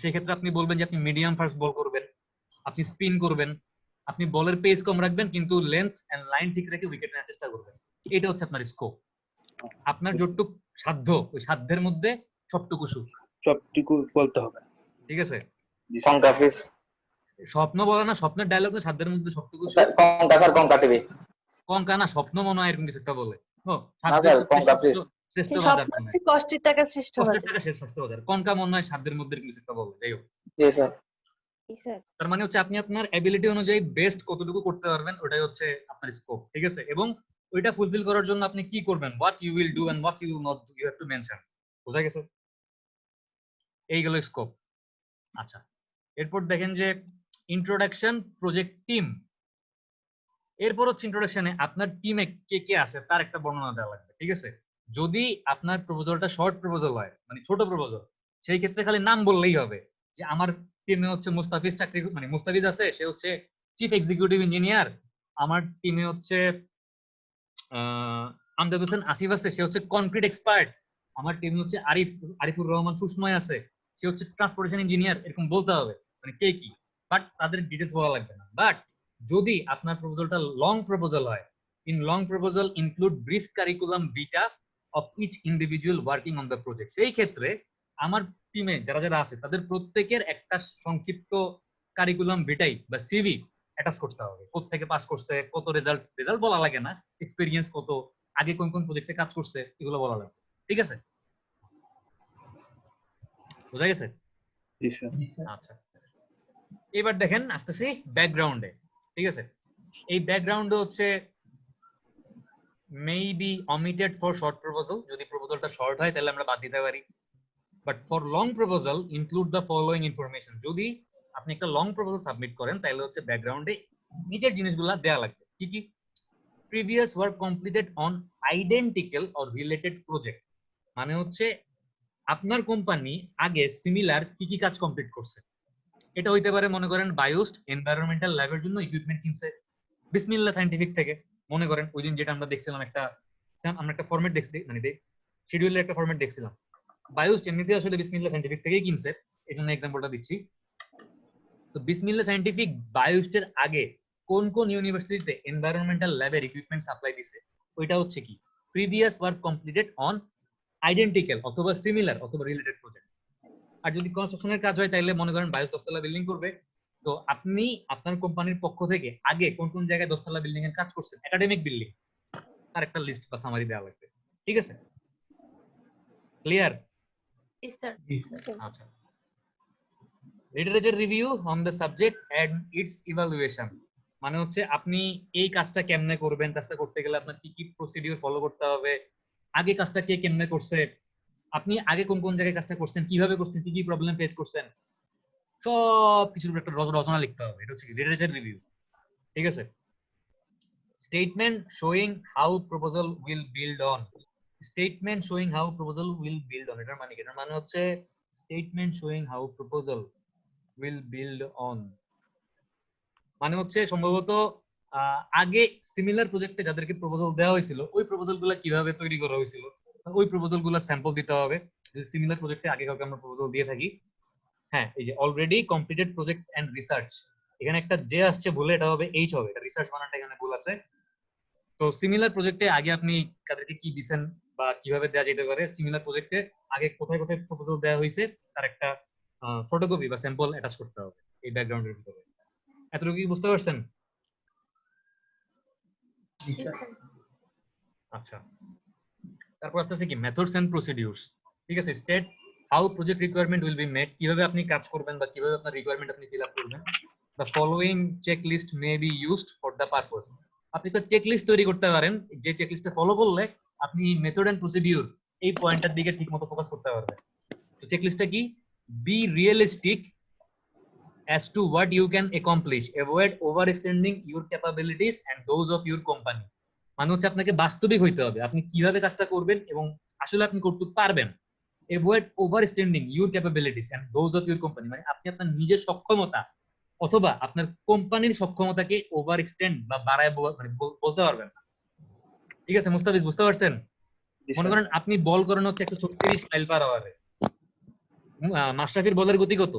B: সেই ক্ষেত্রে আপনি বলবেন যে আপনি মিডিয়াম ফাস্ট বল করবেন, আপনি স্পিন করবেন, আপনি বলের পেস কম রাখবেন কিন্তু লেন্থ এন্ড লাইন ঠিক রেখে উইকেট নেওয়ার চেষ্টা করবেন। এটা হচ্ছে আপনার স্কোপ। আপনার যতটুক সাধ্য ওই সাধ্যের মধ্যে সবটুকু সুখ,
A: সবটুকু বলতে হবে।
B: ঠিক আছে?
D: কঙ্কাফিস
B: স্বপ্ন বলে না, স্বপ্নের ডায়লগ না, সাধ্যের মধ্যে সবটুকু সুখ।
D: স্যার, কঙ্কা স্যার, কঙ্কা টিভি
B: কঙ্কা না, স্বপ্ন মনে হয় এরকম কিছু একটা বলে। ও
D: না
B: সাধ্যের
D: স্যার, কঙ্কা প্লিজ।
B: শ্রেষ্ঠ বাজার মনে হয়,
E: কষ্টের টাকা শ্রেষ্ঠ
B: কষ্টের
E: বাজার।
B: টাকা শ্রেষ্ঠ বাজার। কঙ্কা মনে হয় সাধ্যের মধ্যে এরকম কিছু একটা বলে। যাই হোক,
D: জি স্যার।
B: তার মানে হচ্ছে আপনি আপনার এবিলিটি অনুযায়ী বেস্ট কতটুকু করতে পারবেন ওটাই হচ্ছে আপনার স্কোপ। ঠিক আছে, এবং ওইটা ফুলফিল করার জন্য আপনি কি করবেন, what you will do and what you will not do, you have to mention. বোঝা গেছে? এই গেল স্কোপ। আচ্ছা, এরপর দেখেন যে ইন্ট্রোডাকশন, প্রজেক্ট টিম। এরপর হচ্ছে ইন্ট্রোডাকশনে আপনার টিমে কে কে আছে তার একটা বর্ণনা দেওয়া লাগবে। ঠিক আছে, যদি আপনার প্রপোজালটা শর্ট প্রপোজাল হয়, মানে ছোট প্রপোজাল, সেই ক্ষেত্রে খালি নাম বললেই হবে যে আমার টিমে হচ্ছে মুস্তাফিজ চাকরি, মানে মুস্তাফিজ আছে, সে হচ্ছে চিফ এক্সিকিউটিভ ইঞ্জিনিয়ার। আমার টিমে হচ্ছে আমজাদ হোসেন আসিফ আছে, সে হচ্ছে কনক্রিট এক্সপার্ট। আমার টিমে হচ্ছে আরিফুর রহমান সুষময় আছে, সে হচ্ছে ট্রান্সপোর্টেশন ইঞ্জিনিয়ার। এরকম বলতে হবে মানে কে কি, বাট তাদের ডিটেলস বলা লাগবে না। বাট যদি আপনার প্রপোজালটা লং প্রপোজাল হয়, in long proposal include brief curriculum vitae of each individual working on the project, সেই ক্ষেত্রে আমার টিমে যারা যারা আছে তাদের প্রত্যেকের একটা সংক্ষিপ্ত কারিকুলাম ভিটাই বা সিভি অ্যাটাচ করতে হবে। কোত্থেকে পাস করছে, কত রেজাল্ট বলা লাগে না, এক্সপেরিয়েন্স কত, আগে কোন কোন প্রজেক্টে কাজ করছে, এগুলো বলা লাগবে। ঠিক আছে, বোঝা গেছে?
A: জি স্যার।
B: আচ্ছা, এবার দেখেন আসতেছি ব্যাকগ্রাউন্ডে। ঠিক আছে, এই ব্যাকগ্রাউন্ডে হচ্ছে maybe omitted for short proposal. যদি প্রপোজালটা শর্ট হয় তাহলে আমরা বাদ দিতে পারি, but for long proposal include the following information. যদি আপনি একটা লং প্রপোজাল সাবমিট করেন তাহলে হচ্ছে ব্যাকগ্রাউন্ডে নিচের জিনিসগুলো দেয়া লাগবে। কি কি? Previous work completed on identical or related project, মানে হচ্ছে আপনার কোম্পানি আগে সিমিলার কি কি কাজ কমপ্লিট করছে, এটা হইতে পারে মনে করেন বায়োস্ট এনভায়রনমেন্টাল ল্যাবের জন্য ইকুইপমেন্ট কিনছে বিসমিল্লাহ সায়েন্টিফিক থেকে। মনে করেন ওই দিন যেটা আমরা দেখছিলাম আমরা একটা ফরম্যাট দেখছি, মানে শিডিউলের একটা ফরম্যাট দেখছিলাম। বায়োস্ট এমনিতে আসলে বিসমিল্লাহ সায়েন্টিফিক থেকেই কিনছে, এই জন্য এক্সাম্পলটা দিচ্ছি। তো বিসমিল্লাহ সায়েন্টিফিক বায়োস্টের আগে কোন কোন ইউনিভার্সিটিতে এনভায়রনমেন্টাল ল্যাবের ইকুইপমেন্ট সাপ্লাই দিছে, ওইটা হচ্ছে কি previous work completed on identical অথবা সিমিলার অথবা রিলেটেড প্রজেক্ট। আর যদি কনস্ট্রাকশনের কাজ হয় তাহলে মনে করেন বায়োস 10 তলা বিল্ডিং করবে, তো আপনি আপনার কোম্পানির পক্ষ থেকে আগে কোন কোন জায়গায় 10 তলা বিল্ডিং এর কাজ করছেন, একাডেমিক বিল্ডিং, তার একটা লিস্ট বা সামারি দেওয়া লাগবে। ঠিক আছে, ক্লিয়ার? আচ্ছা, literature review on the subject and its evaluation, মানে হচ্ছে আপনি এই কাজটা কেমনে করবেন, কাজটা করতে গেলে আপনার কি কি প্রসিডিউর ফলো করতে হবে, আগে কাজটা কে কেমনে করছে, আপনি আগে কোন কোন জায়গায় কাজটা করছেন, কিভাবে করছেন, কি কি প্রবলেম ফেস করছেন, সব কিছুর একটা রচনা লিখতে হবে। এটা হচ্ছে লিটারেচার রিভিউ। ঠিক আছে, statement showing how proposal will build on, statement showing how proposal will build on, এটার মানে কি? এটার মানে হচ্ছে statement showing how proposal will build on মানে হচ্ছে সম্ভবত আগে সিমিলার প্রজেক্টে যাদেরকে প্রপোজাল দেওয়া হয়েছিল ওই প্রপোজাল গুলা কিভাবে তৈরি করা হয়েছিল, ওই প্রপোজাল গুলার স্যাম্পল দিতে হবে। যদি সিমিলার প্রজেক্টে আগে কাউকে আমরা প্রপোজাল দিয়ে থাকি, হ্যাঁ, এই যে already completed project and research, এখানে একটা যে আসছে ভুলে এটা হবে এইচ হবে, এটা রিসার্চ বানানটা এখানে ভুল আছে। তো সিমিলার প্রজেক্টে আগে আপনি কাদেরকে কি দিবেন বা কিভাবে দেওয়া যেতে পারে, সিমিলার প্রজেক্টে আগে কোথায় কোথায় প্রপোজাল দেওয়া হয়েছে তার একটা ফটোকপি বা স্যাম্পল অ্যাটাচ করতে হবে এই ব্যাকগ্রাউন্ডের ভিতরে। এতটুকু কি বুঝতে পারছেন? আচ্ছা, তারপর আস্তে আস্তে কি মেথডস এন্ড প্রসিডিউরস। ঠিক আছে, state how project requirement will be made, কিভাবে আপনি কাজ করবেন বা কিভাবে আপনার রিকোয়ারমেন্ট আপনি ফিল আপ করবেন। The following checklist may be used for the purpose, আপনি তো চেকলিস্ট তৈরি করতে পারেন, যে চেকলিস্টটা ফলো করলে আপনি মেথড এন্ড প্রসিডিউর এই পয়েন্টটার দিকে ঠিকমতো ফোকাস করতে পারবেন। তো চেকলিস্টটা কি? B realistic as to what you can accomplish, avoid overextending your capabilities and those of your company, মানে হচ্ছে আপনাকে বাস্তবিক হইতে হবে আপনি কিভাবে কাজটা করবেন এবং আসলে আপনি করতে পারবেন। avoid overextending your capabilities and those of your company, মানে আপনি আপনার নিজের সক্ষমতা অথবা আপনার কোম্পানির সক্ষমতাকে ওভার এক্সটেন্ড বা বাড়ায় মানে বলতে পারবেন না। ঠিক আছে মুস্তাফিজ, বুঝতে পারছেন? মনে করেন আপনি বল করেন হচ্ছে 136 মাইল পার আওয়ারে, মাশরাফির বলের গতি কত?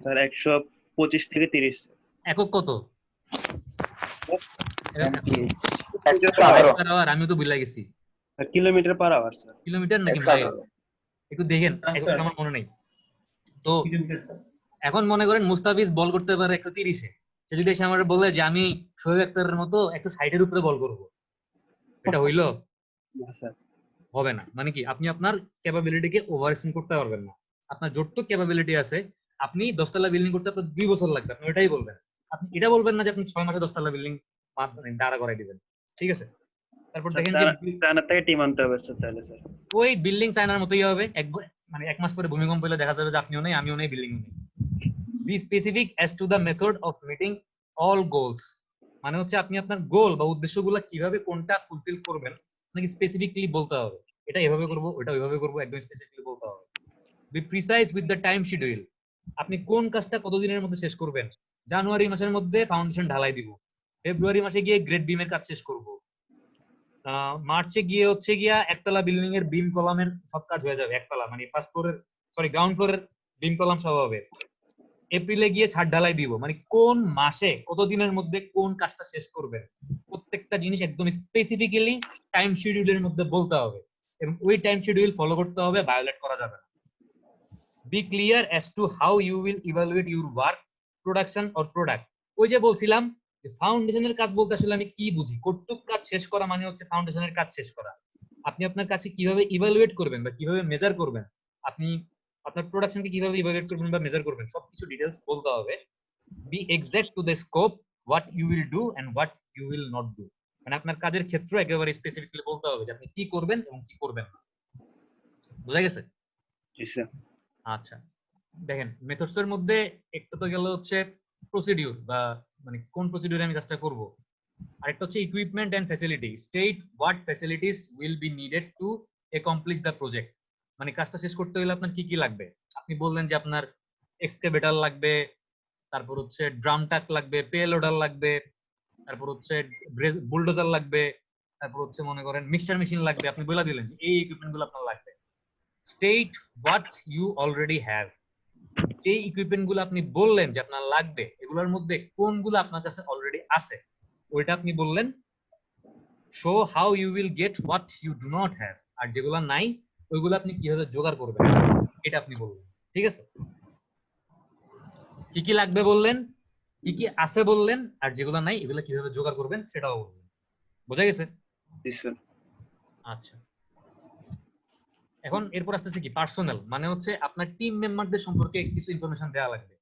A: স্যার 125 থেকে 30।
B: একক কত? আমি তো ভুলে গেছি।
A: Kilometre per hour sir.
B: Kilometre নাকি মাইল? একটু দেখেন, আমার মনে নেই তো। এখন মনে করেন মুস্তাফিজ বল করতে পারে 130-এ, সে যদি এসে আমার বলে যে আমি শোয়েব আক্তারের মতো 160-এর উপরে বল করব, এটা হইলো? হবে না। মানে কি আপনি আপনার ক্যাপাবিলিটিকে ওভার এক্সটেন্ড করতে পারবেন না। আপনার যতটুকু ক্যাপাবিলিটি আছে, আপনি 10 তলা বিল্ডিং করতে আপনার 2 বছর লাগবে, আপনি ওটাই বলবেন। আপনি এটা বলবেন না যে আপনি 6 মাসে 10 তলা বিল্ডিং দাঁড়া করাই দিবেন। ঠিক আছে, তারপর দেখেন যে
A: চায়না থেকে টিম আনতে হবে স্যার, তাহলে স্যার
B: ওই বিল্ডিং চায়নার মতোই হবে। মানে 1 মাস পরে ভূমিকম্প হলে দেখা যাবে যে আপনিও নেই, আমিও নেই, বিল্ডিং নেই। B specific as to the method of meeting all goals, মানে হচ্ছে আপনি আপনার গোল বা উদ্দেশ্যগুলো কিভাবে কোনটা ফুলফিল করবেন আপনাকে স্পেসিফিকলি বলতে হবে। এটা এভাবে করব, ওটা ওইভাবে করব, একদম স্পেসিফিকলি বলতে হবে। B precise with the time schedule, আপনি কোন কাজটা কতদিনের মধ্যে শেষ করবেন। জানুয়ারি মাসের মধ্যে ফাউন্ডেশন ঢালাই দিব, ফেব্রুয়ারি মাসে গিয়ে গ্রেড বিমের কাজ শেষ করব, মার্চে গিয়ে হচ্ছে গিয়া একতলা বিল্ডিং এর বিম কলামের সব কাজ হয়ে যাবে, একতলা মানে ফার্স্ট ফ্লোরের গ্রাউন্ড ফ্লোরের বিম কলাম সব হবে। এপ্রিলে গিয়ে ছাদ ঢালাই দিব, মানে কোন মাসে কতদিনের মধ্যে কোন কাজটা শেষ করবেন, প্রত্যেকটা জিনিস একদম স্পেসিফিক্যালি টাইম শিডিউলের মধ্যে বলতে হবে এবং ওই টাইম শিডিউল ফলো করতে হবে, ভায়োলেট করা যাবে না। Be clear as to how you will evaluate your work, production or product. ওই যে বলছিলাম যে ফাউন্ডেশনের কাজ বলতে আসলে আমি কি বুঝি, কতটুক কাজ শেষ করা মানে হচ্ছে ফাউন্ডেশনের কাজ শেষ করা। আপনি আপনার কাছে কিভাবে ইভালুয়েট করবেন বা কিভাবে মেজার করবেন, আপনি আপনার প্রোডাকশনকে কিভাবে ইভালুয়েট করবেন বা মেজার করবেন, সবকিছু ডিটেইলস বলতে হবে। Be exact to the scope, what you will do and what you will not do, মানে আপনার কাজের ক্ষেত্র একেবারে স্পেসিফিকলি বলতে হবে যে আপনি কি করবেন এবং কি করবেন না। বুঝা গেছে?
A: জি স্যার।
B: আচ্ছা, দেখেন মেথডস এর মধ্যে একটা তো গেল হচ্ছে প্রসিডিউর বা মানে কোন প্রসিডিউরে আমি কাজটা করব, আরেকটা হচ্ছে equipment and facility. State what facilities will be needed to accomplish the project, মানে কাজটা শেষ করতে হলে আপনার কি কি লাগবে। আপনি বললেন যে আপনার এক্সকাভেটর লাগবে, তারপর হচ্ছে ড্রাম ট্রাক লাগবে, পেলোডার লাগবে, তারপর হচ্ছে বুলডোজার লাগবে, তারপর হচ্ছে মনে করেন মিক্সচার মেশিন লাগবে। আপনি বলে দিলেন যে এই ইকুইপমেন্ট গুলো আপনার লাগবে। State what you already have. এই ইকুইপমেন্ট গুলো আপনি বললেন যে আপনার লাগবে, এগুলোর মধ্যে কোনগুলো আপনার কাছে অলরেডি আছে ওইটা আপনি বললেন। Show how you will get what you do not have. আর যেগুলো নাই ওইগুলো আপনি কিভাবে জোগাড় করবেন এটা আপনি বললেন। ঠিক আছে, কি কি লাগবে বললেন, কি কি আছে বললেন, আর যেগুলো নাই এগুলো কিভাবে জোগাড় করবেন সেটাও বললেন। বোঝা গেছে?
A: জি স্যার।
B: আচ্ছা, এখন এরপর আসতেছে কি পার্সোনাল, মানে হচ্ছে আপনার টিম মেম্বারদের সম্পর্কে কিছু ইনফরমেশন দেওয়া লাগবে।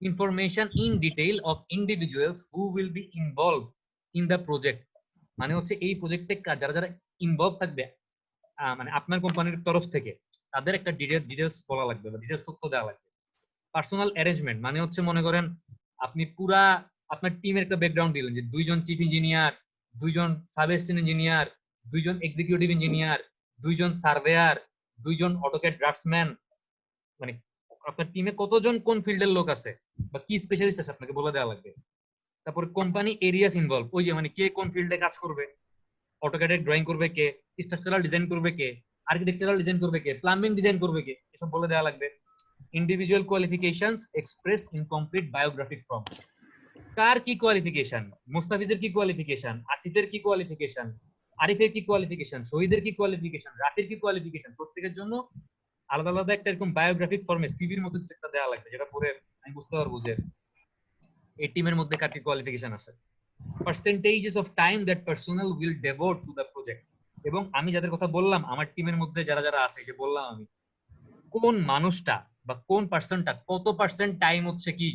B: Information in detail of individuals who will be involve in the project, মানে হচ্ছে এই প্রজেক্টে যারা যারা ইনভলভ থাকবে মানে আপনার কোম্পানির তরফ থেকে তাদের একটা ডিটেইলস বলা লাগবে বা ডিটেইলস তথ্য দেওয়া লাগবে। পার্সোনাল অ্যারেঞ্জমেন্ট মানে হচ্ছে মনে করেন আপনি পুরা আপনার টিমের একটা ব্যাকগ্রাউন্ড দিলেন যে 2 জন চিফ ইঞ্জিনিয়ার, 2 জন সাব অ্যাসিস্ট্যান্ট ইঞ্জিনিয়ার, 2 জন এক্সিকিউটিভ ইঞ্জিনিয়ার, 2 জন সার্ভেয়ার, 2 জন অটোক্যাড ড্রাফটসম্যান, মানে আপনার টিমে কতজন কোন ফিল্ডের লোক আছে বা কি স্পেশালিস্ট আছে আপনাকে বলে দেওয়া লাগবে। তারপর কোম্পানি এরিয়াস ইনভলভ, ওই যে মানে কে কোন ফিল্ডে কাজ করবে, অটোক্যাডে ড্রয়িং করবে কে, স্ট্রাকচারাল ডিজাইন করবে কে, আর্কিটেকচারাল ডিজাইন করবে কে, প্লাম্বিং ডিজাইন করবে কে, এসব বলে দেওয়া লাগবে। Individual qualifications expressed in complete biographic form. কার কি কোয়ালিফিকেশন, মুস্তাফিজের কি কোয়ালিফিকেশন, আসিফের কি কোয়ালিফিকেশন, আরিফের কি কোয়ালিফিকেশন, শহীদের কি কোয়ালিফিকেশন, রাফির কি কোয়ালিফিকেশন, প্রত্যেকের জন্য আলাদা আলাদা একটা এরকম বায়োগ্রাফিক ফর্মে সিভির মতো কিছু একটা দেওয়া লাগবে, যেটা পরে আমি বুঝতে পারবো যে এই টিমের মধ্যে কার কি কোয়ালিফিকেশন আছে। Percentages of time that personnel will devote to the project, এবং আমি যাদের কথা বললাম আমার টিমের মধ্যে যারা যারা আছে যে বললাম আমি কোন মানুষটা বা কোন পার্সনটা কত পার্সেন্ট টাইম হচ্ছে কি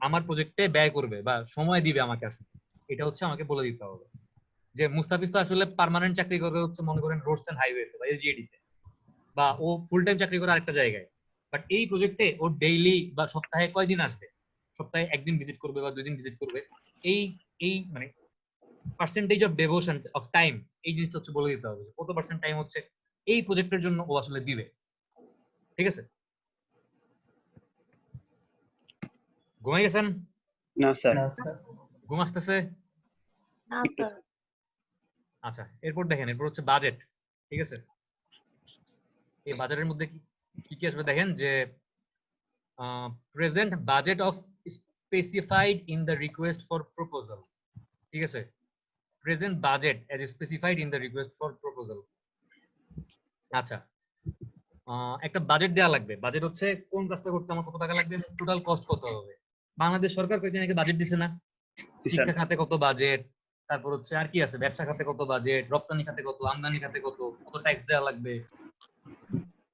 B: আমার প্রজেক্টে ব্যয় করবে বা সময় দিবে আমাকে, আসলে এটা হচ্ছে আমাকে বলে দিতে হবে। যে মুস্তাফিজ তো আসলে পার্মানেন্ট চাকরি করে হচ্ছে মনে করেন রোডস এন্ড হাইওয়ে বা এলজিইডি তে, বা ও ফুল টাইম চাকরি করে আরেকটা জায়গায়, বাট এই প্রজেক্টে ও ডেইলি বা সপ্তাহে কয়দিন আসবে, সপ্তাহে একদিন ভিজিট করবে বা 2 দিন ভিজিট করবে, এই এই মানে percentage of devotion of time এই জিনিসটা হচ্ছে বলে দিতে হবে যে কত পার্সেন্ট টাইম হচ্ছে এই প্রজেক্টের জন্য ও আসলে দিবে। ঠিক আছে, ঘুমাই গেছেন?
A: না স্যার।
B: ঘুম আসতেছে?
E: না স্যার।
B: আচ্ছা, এরপর দেখেন, এরপর হচ্ছে বাজেট। ঠিক আছে, এই বাজেটের মধ্যে কি কি আসবে দেখেন যে present budget of specified in the request for proposal. ঠিক আছে, present budget as specified in the request for proposal. আচ্ছা, একটা বাজেট দেওয়া লাগবে। বাজেট হচ্ছে কোন কাজটা করতে আমার কত টাকা লাগবে, টোটাল কস্ট কত হবে। বাংলাদেশ সরকার কয়েকদিন আগে বাজেট দিছে না, শিক্ষা খাতে কত বাজেট, তারপর হচ্ছে আর কি আছে, ব্যবসা খাতে কত বাজেট, রপ্তানি খাতে কত, আমদানি খাতে কত, কত ট্যাক্স দেওয়া লাগবে।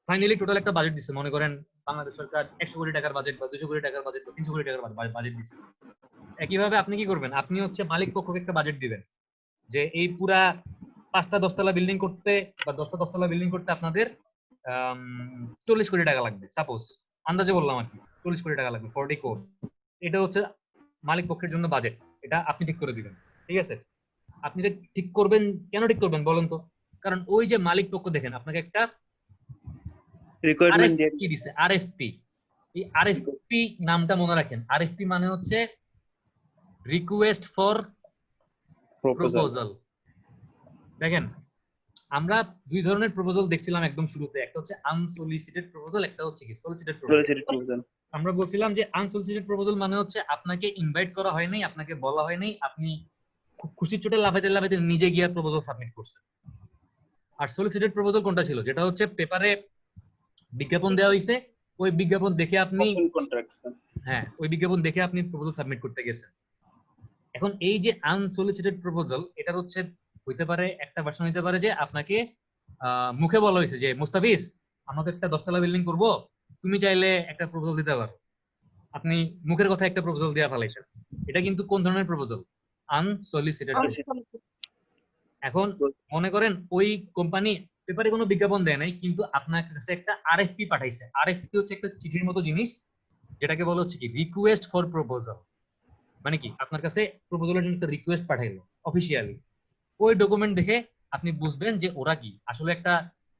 B: ফাইনালি টোটাল একটা বাজেট দিচ্ছে, মনে করেন বাংলাদেশ সরকার 100 কোটি টাকার বাজেট বা 200 কোটি টাকার বাজেট বা 300 কোটি টাকার বাজেট দিচ্ছে। একইভাবে আপনি কি করবেন, আপনি হচ্ছে মালিক পক্ষকে একটা বাজেট দিবেন যে এই পুরা 5টা 10তলা বিল্ডিং করতে বা 10টা 10তলা বিল্ডিং করতে আপনাদের 40 কোটি টাকা লাগবে, সাপোজ আন্দাজে বললাম আর কি, 40 কোটি টাকা লাগবে, 40 কোটি। এটা হচ্ছে মালিক পক্ষের জন্য বাজেট, এটা আপনি ঠিক করে দিবেন। ঠিক আছে, আপনি এটা ঠিক করবেন, কেন ঠিক করবেন বলেন তো? কারণ ওই যে মালিক পক্ষ দেখেন আপনাকে একটা
A: রিকোয়ারমেন্ট
B: কি দিছে, আরএফপি। এই আরএফপি নামটা মনে রাখেন, আরএফপি মানে হচ্ছে রিকোয়েস্ট ফর প্রপোজাল। দেখেন আমরা 2 ধরনের প্রপোজাল দেখছিলাম একদম শুরুতে, একটা হচ্ছে আনসলিসিটেড প্রপোজাল, একটা হচ্ছে কি সলিসিটেড প্রপোজাল। আমরা বলছিলাম যে আনসলিসিটেড প্রপোজাল মানে হচ্ছে আপনাকে ইনভাইট করা হয় নাই, আপনাকে বলা হয় নাই, আপনি খুব খুশির চোটে লাফাইতে লাফাইতে নিজে গিয়ে প্রপোজাল সাবমিট করছেন। আর সলিসিটেড প্রপোজাল কোনটা ছিল, যেটা হচ্ছে পেপারে বিজ্ঞাপন দেওয়া হয়েছে, ওই বিজ্ঞাপন দেখে আপনি হ্যাঁ ওই বিজ্ঞাপন দেখে আপনি প্রপোজাল সাবমিট করতে গেছেন। এখন এই যে আনসলিসিটেড প্রপোজাল, এটার হচ্ছে হইতে পারে একটা ভার্সন হইতে পারে যে আপনাকে মুখে বলা হয়েছে যে মুস্তাফিজ আমাকে একটা 10তলা বিল্ডিং করব, তুমি চাইলে একটা প্রপোজাল দিতে পারো, আপনি মুখের কথা একটা প্রপোজাল দেওয়া ফেলাইছেন। এটা কিন্তু কোন ধরনের প্রপোজাল, আনসলিসিটেড। এখন মনে করেন ওই কোম্পানি পেপারে কোনো বিজ্ঞাপন দেয় নাই, কিন্তু আপনার কাছে একটা আরএফপি পাঠাইছে। আরএফপি হচ্ছে একটা চিঠির মতো জিনিস, যেটাকে বলা হচ্ছে কি রিকোয়েস্ট ফর প্রপোজাল। মানে কি আপনার কাছে প্রপোজালের জন্য একটা রিকোয়েস্ট পাঠাইলো অফিসিয়ালি। ওই ডকুমেন্ট দেখে আপনি বুঝবেন যে ওরা কি আসলে একটা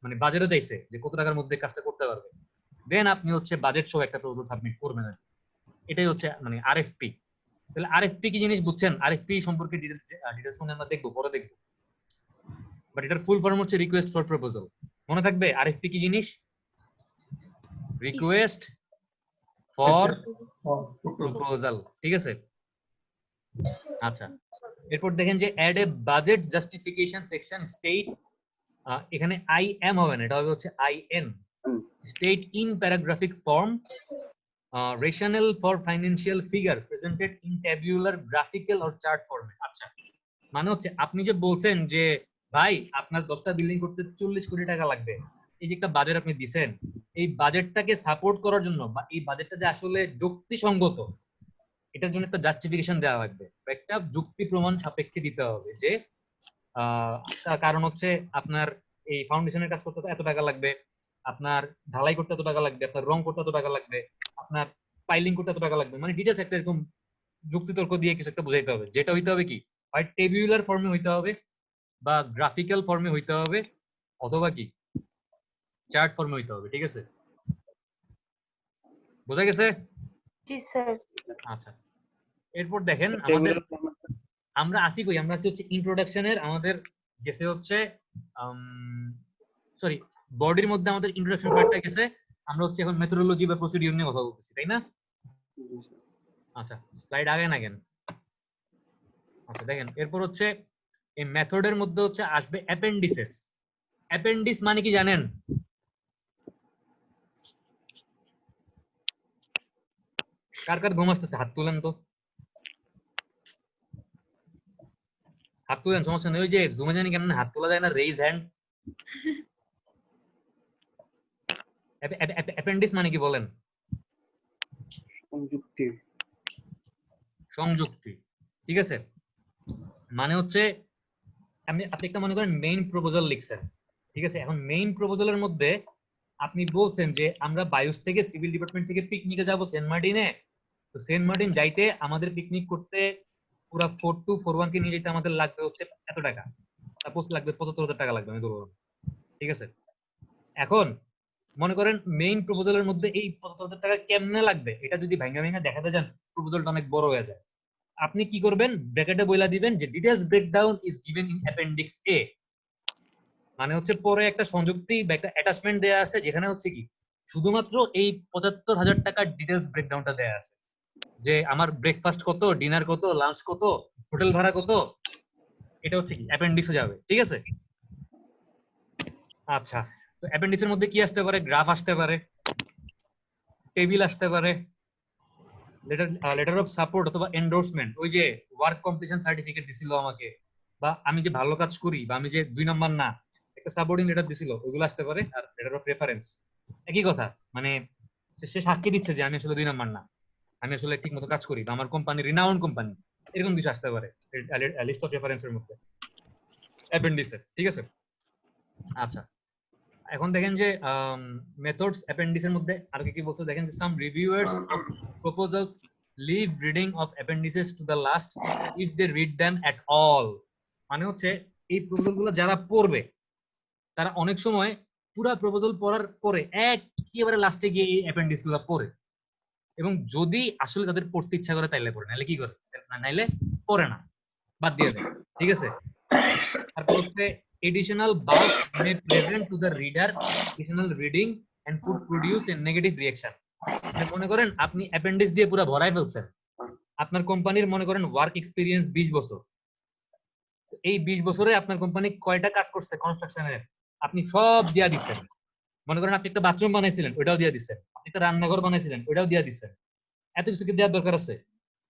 B: মানে বাজারে চাইছে যে কত টাকার মধ্যে কাজটা করতে পারবে, দেন আপনি হচ্ছে বাজেট সহ একটা প্রপোজাল সাবমিট করবেন। এটাই হচ্ছে মানে আরএফপি। তাহলে আরএফপি কি জিনিস বুঝছেন? আরএফপি সম্পর্কে ডিটেইলস আমরা দেখবো, পরে দেখবো। বাট এটার ফুল ফর্ম হচ্ছে রিকোয়েস্ট ফর প্রপোজাল। মনে থাকবে আরএফপি কি জিনিস? রিকোয়েস্ট ফর প্রপোজাল, ঠিক আছে? আচ্ছা, এরপর দেখেন যে add a budget justification section state, এখানে আই এম হবে না, এটা হবে হচ্ছে I N, state in paragraphic form rationale for financial figure presented in tabular, graphical or chart format। আচ্ছা, মানে হচ্ছে আপনি যে বলছেন যে ভাই আপনার 10টা বিল্ডিং করতে 40 কোটি টাকা লাগবে, এই যে একটা বাজেট আপনি দিবেন, এই বাজেটটাকে সাপোর্ট করার জন্য বা এই বাজেটটা যে আসলে যুক্তিসঙ্গত, এটার জন্য একটা জাস্টিফিকেশন দেওয়া লাগবে, একটা যুক্তি প্রমাণ সাপেক্ষে দিতে হবে যে তার কারণ হচ্ছে আপনার এই ফাউন্ডেশনের কাজ করতে এত টাকা লাগবে, আপনার ঢালাই করতে এত টাকা লাগবে, আপনার রং করতে এত টাকা লাগবে, আপনার পাইলিং করতে এত টাকা লাগবে, মানে ডিটেইলস একটা এরকম যুক্তিতর্ক দিয়ে কিছু একটা বুঝাইতে হবে, যেটা হইতে হবে কি হয় টেবিউলার ফর্মে হইতে হবে বা গ্রাফিক্যাল ফর্মে হইতে হবে অথবা কি চার্ট ফর্মে হইতে হবে, ঠিক আছে? বোঝা গেছে?
E: জি স্যার।
B: আচ্ছা, এরপর দেখেন আমাদের আমরা আসি কই, আমরা আসি হচ্ছে ইন্ট্রোডাকশনের, আমাদের গেছে হচ্ছে সরি বডির মধ্যে আমাদের ইন্ট্রোডাকশন পার্টটা গেছে, আমরা হচ্ছে এখন মেথোডোলজি বা প্রসিডিউর নিয়ে কথা বলতেছি, তাই না? আচ্ছা, স্লাইড আগে না কেন? আচ্ছা দেখেন, এরপর হচ্ছে এই মেথডের মধ্যে হচ্ছে আসবে অ্যাপেন্ডিসেস। অ্যাপেন্ডিস মানে কি জানেন? কার কার ঘুম আসতেছে হাত তুলেন তো, হাত তুলেন, সমস্যা নেই। ওই যে জুমে জানি কেমন হাত তোলা যায় না, রেইজ হ্যান্ড। অ্যাপেন্ডিস মানে কি বলেন?
A: সংযুক্তি।
B: সংযুক্তি, ঠিক আছে? মানে হচ্ছে আপনি একটা মনে করেন মেইন প্রপোজাল লিখছেন, ঠিক আছে? এখন মেইন প্রপোজালের মধ্যে আপনি বলছেন যে আমরা বায়ুস থেকে সিভিল ডিপার্টমেন্ট থেকে পিকনিকে যাব সেন্ট মার্টিনে, তো সেন্ট মার্টিন যাইতে আমাদের পিকনিক করতে পুরো 4241 কে নিয়ে যেতে আমাদের লাগবে হচ্ছে এত টাকা, সাপোজ লাগবে 75,000 টাকা লাগবে, আমি ধরবো, ঠিক আছে? এখন মনে করেন মেইন প্রপোজালের মধ্যে এই 75,000 টাকা কেমনে লাগবে এটা যদি ভাঙা ভাঙা দেখাতে যান, প্রপোজালটা অনেক বড় হয়ে যায়। আপনি কি করবেন, ব্র্যাকেটে বইলা দিবেন যে details breakdown is given in appendix A, মানে হচ্ছে পরে একটা সংযুক্তি বা একটা অ্যাটাচমেন্ট দেয়া আছে যেখানে হচ্ছে কি শুধুমাত্র এই 75,000 টাকার ডিটেইলস ব্রেকডাউনটা দেয়া আছে, যে আমার ব্রেকফাস্ট কত, ডিনার কত, লাঞ্চ কত, হোটেল ভাড়া কত, এটা হচ্ছে কি অ্যাপেন্ডিক্সে যাবে, ঠিক আছে? আচ্ছা, তো অ্যাপেন্ডিক্সের মধ্যে কি আসতে পারে? গ্রাফ আসতে পারে, টেবিল আসতে পারে, লেটার অফ সাপোর্ট অথবা এন্ডোর্সমেন্ট, ওই যে ওয়ার্ক কমপ্লিশন সার্টিফিকেট দিছিল আমাকে, বা আমি যে ভালো কাজ করি, বা আমি যে 2 নাম্বার না, একটা সাপোর্টিং লেটার দিছিল, ওইগুলো আসতে পারে। আর লেটার অফ রেফারেন্স একই কথা, মানে সে সাক্ষী দিচ্ছে যে আমি আসলে 2 নাম্বার না, আমি আসলে ঠিকমতো কাজ করি, বা আমার কোম্পানি রিনাউন্ড কোম্পানি, এরকম কিছু আসতে পারে লিস্ট অফ রেফারেন্সের মধ্যে অ্যাপেন্ডিক্সে, ঠিক আছে? আচ্ছা, এখন দেখেন যে মেথডস অ্যাপেন্ডিক্সের মধ্যে আর কি কি বলছে দেখেন যে some reviewers of proposals leave reading of appendices to the last if they read them at all, মানে হচ্ছে এই প্রপোজালগুলো যারা পড়বে তারা অনেক সময় পুরো প্রপোজাল পড়ার পরে একেবারে লাস্টে গিয়ে এই অ্যাপেন্ডিক্সগুলো পড়ে, এবং যদি আসলে তাদের পড়তে ইচ্ছা করে তাইলে পড়ে, নাইলে কি করে, নাইলে পড়ে না, বাদ দিয়ে দেয়, ঠিক আছে? তারপর হচ্ছে additional bulk may present to the reader additional reading and could produce a negative reaction। মনে করেন আপনি অ্যাপেন্ডিক্স দিয়ে পুরো ভরাই ফেলছেন, আপনার কোম্পানির মনে করেন ওয়ার্ক এক্সপেরিয়েন্স 20 বছর, এই 20 বছরে আপনার কোম্পানি কয়টা কাজ করছে কনস্ট্রাকশনের, আপনি সব দিয়া দিচ্ছেন। মনে করেন আপনি একটা বাথরুম বানাইছিলেন, ওইটাও দিয়া দিচ্ছেন, আপনি একটা রান্নাঘর বানাইছিলেন, ওইটাও দিয়া দিচ্ছেন, এত কিছু কি দেওয়ার দরকার আছে?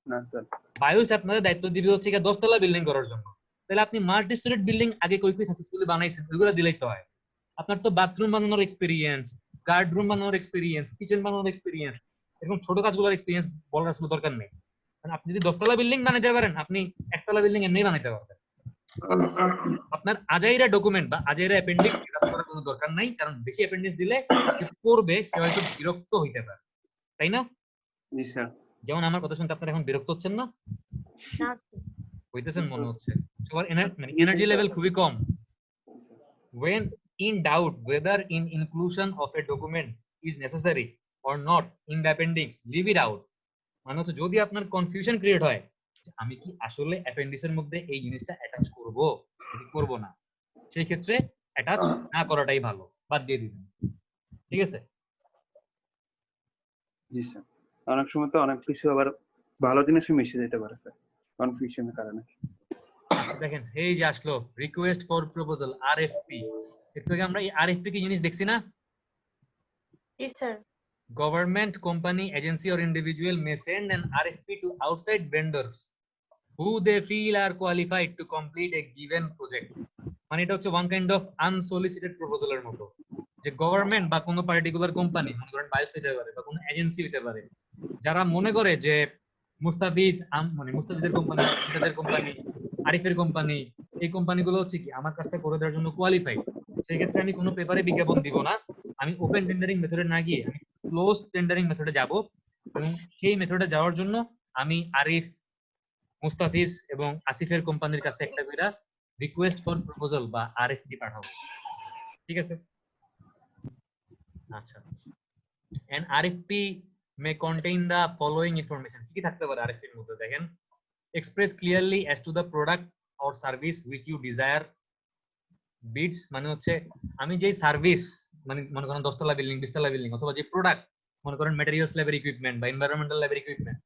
A: না স্যার।
B: বায়ুস আপনাদের দায়িত্ব দিবে হচ্ছে 10 তলা বিল্ডিং করার জন্য, তাহলে আপনি মাল্টি স্টোরেড বিল্ডিং আগে কই কই সাকসেসফুলি বানাইছেন ওইগুলো দিলেই তো হয়। আপনার তো বাথরুম বানানোর এক্সপেরিয়েন্স, গার্ড রুম বানানোর এক্সপেরিয়েন্স, কিচেন বানানোর এক্সপেরিয়েন্স, এরকম ছোট কাজগুলোর এক্সপেরিয়েন্স বলার আসলে দরকার নেই। কারণ আপনি যদি 10 তলা বিল্ডিং বানাইতে পারেন, আপনি 1 তলা বিল্ডিং এমনি বানাইতে পারবেন। আপনার আজাইরা ডকুমেন্ট বা আজাইরা অ্যাপেন্ডিক্স কাজ করার কোনো দরকার নাই, কারণ বেশি অ্যাপেন্ডিক্স দিলে যে পড়বে সে হয়তো বিরক্ত হইতে পারে, তাই না?
A: জি স্যার।
B: যেমন আমার কথা শুনতে আপনারা এখন বিরক্ত হচ্ছেন না? হইতেছেন মনে হচ্ছে, সবার এনার্জি লেভেল খুবই কম। When in doubt whether in inclusion of a document is necessary or not in the appendix, leave it out. মানে হচ্ছে যদি আপনার কনফিউশন ক্রিয়েট হয় যে আমি কি আসলে অ্যাপেন্ডিক্সের মধ্যে এই জিনিসটা অ্যাটাচ করব নাকি করব না, সেই ক্ষেত্রে অ্যাটাচ না করাটাই ভালো, বাদ দিয়ে দিবেন। ঠিক আছে?
A: জি স্যার, অনেক সময় তো অনেক কিছু আবার ভালো জিনিসও মিশে যেতে পারে স্যার কনফিউশনের কারণে।
B: আচ্ছা দেখেন এই যে আসলো রিকোয়েস্ট ফর প্রপোজাল, আরএফপি। একটু আগে আমরা এই আরএফপি কি জিনিস দেখছি না?
F: Yes, sir.
B: Government, company, agency or individual may send an RFP to outside vendors who they feel are qualified to complete a given project. মানে এটা হচ্ছে ওয়ান কাইন্ড অফ আনসলিসিটেড প্রপোজালের মতো, যে গভর্নমেন্ট বা কোনো পার্টিকুলার কোম্পানি, মনে করেন bias হতে পারে বা কোনো এজেন্সি হতে পারে, যারা মনে করে যে মুস্তাফিজের কোম্পানি, ইমতাজের কোম্পানি, আরিফের কোম্পানি, এই কোম্পানিগুলো হচ্ছে কি আমার কাজটা করে দেওয়ার জন্য কোয়ালিফাইড, সেই ক্ষেত্রে আমি কোনো পেপারে বিজ্ঞাপন দিব না, আমি ওপেন টেন্ডারিং মেথডে না গিয়ে আমি ক্লোজ টেন্ডারিং মেথডে যাব, এবং সেই মেথডে যাওয়ার জন্য আমি আরিফ, মুস্তাফিজ এবং আসিফের কোম্পানির কাছে একটা করে রিকোয়েস্ট ফর প্রপোজাল বা আরএফপি পাঠাবো। ঠিক আছে? আচ্ছা, an RFP may contain the following information. কি থাকতে পারে আরএফপি এর মধ্যে? দেখেন, express clearly as to the product or service which you desire bids, মানে হচ্ছে আমি যেই সার্ভিস, মানে মনে করেন 10 তলা বিল্ডিং, 20 তলা বিল্ডিং, অথবা যে প্রোডাক্ট, মনে করেন ম্যাটেরিয়ালস লেভেল ইকুইপমেন্ট বা এনভায়রনমেন্টাল লেভেল ইকুইপমেন্ট,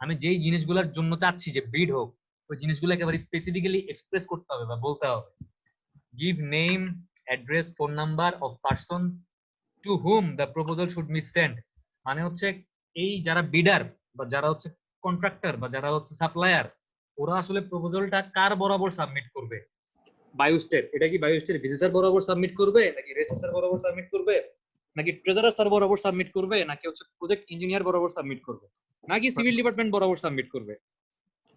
B: আমি যেই জিনিসগুলোর জন্য চাচ্ছি যে বিড হোক, ওই জিনিসগুলো একেবারে স্পেসিফিক্যালি এক্সপ্রেস করতে হবে বা বলতে হবে। Give name, address, phone number of person to hmm the proposal should be sent, মানে হচ্ছে এই যারা বিডার বা যারা হচ্ছে কন্ট্রাক্টর বা যারা হচ্ছে সাপ্লায়ার, ওরা আসলে প্রপোজালটা কার বরাবর সাবমিট করবে? বায়োস্টের, এটা কি বায়োস্টের ভিসি স্যার বরাবর সাবমিট করবে, নাকি রেজিস্ট্রার স্যার বরাবর সাবমিট করবে, নাকি ট্রেজারার স্যার বরাবর সাবমিট করবে, নাকি হচ্ছে প্রজেক্ট ইঞ্জিনিয়ার বরাবর সাবমিট করবে, নাকি সিভিল ডিপার্টমেন্ট বরাবর সাবমিট করবে?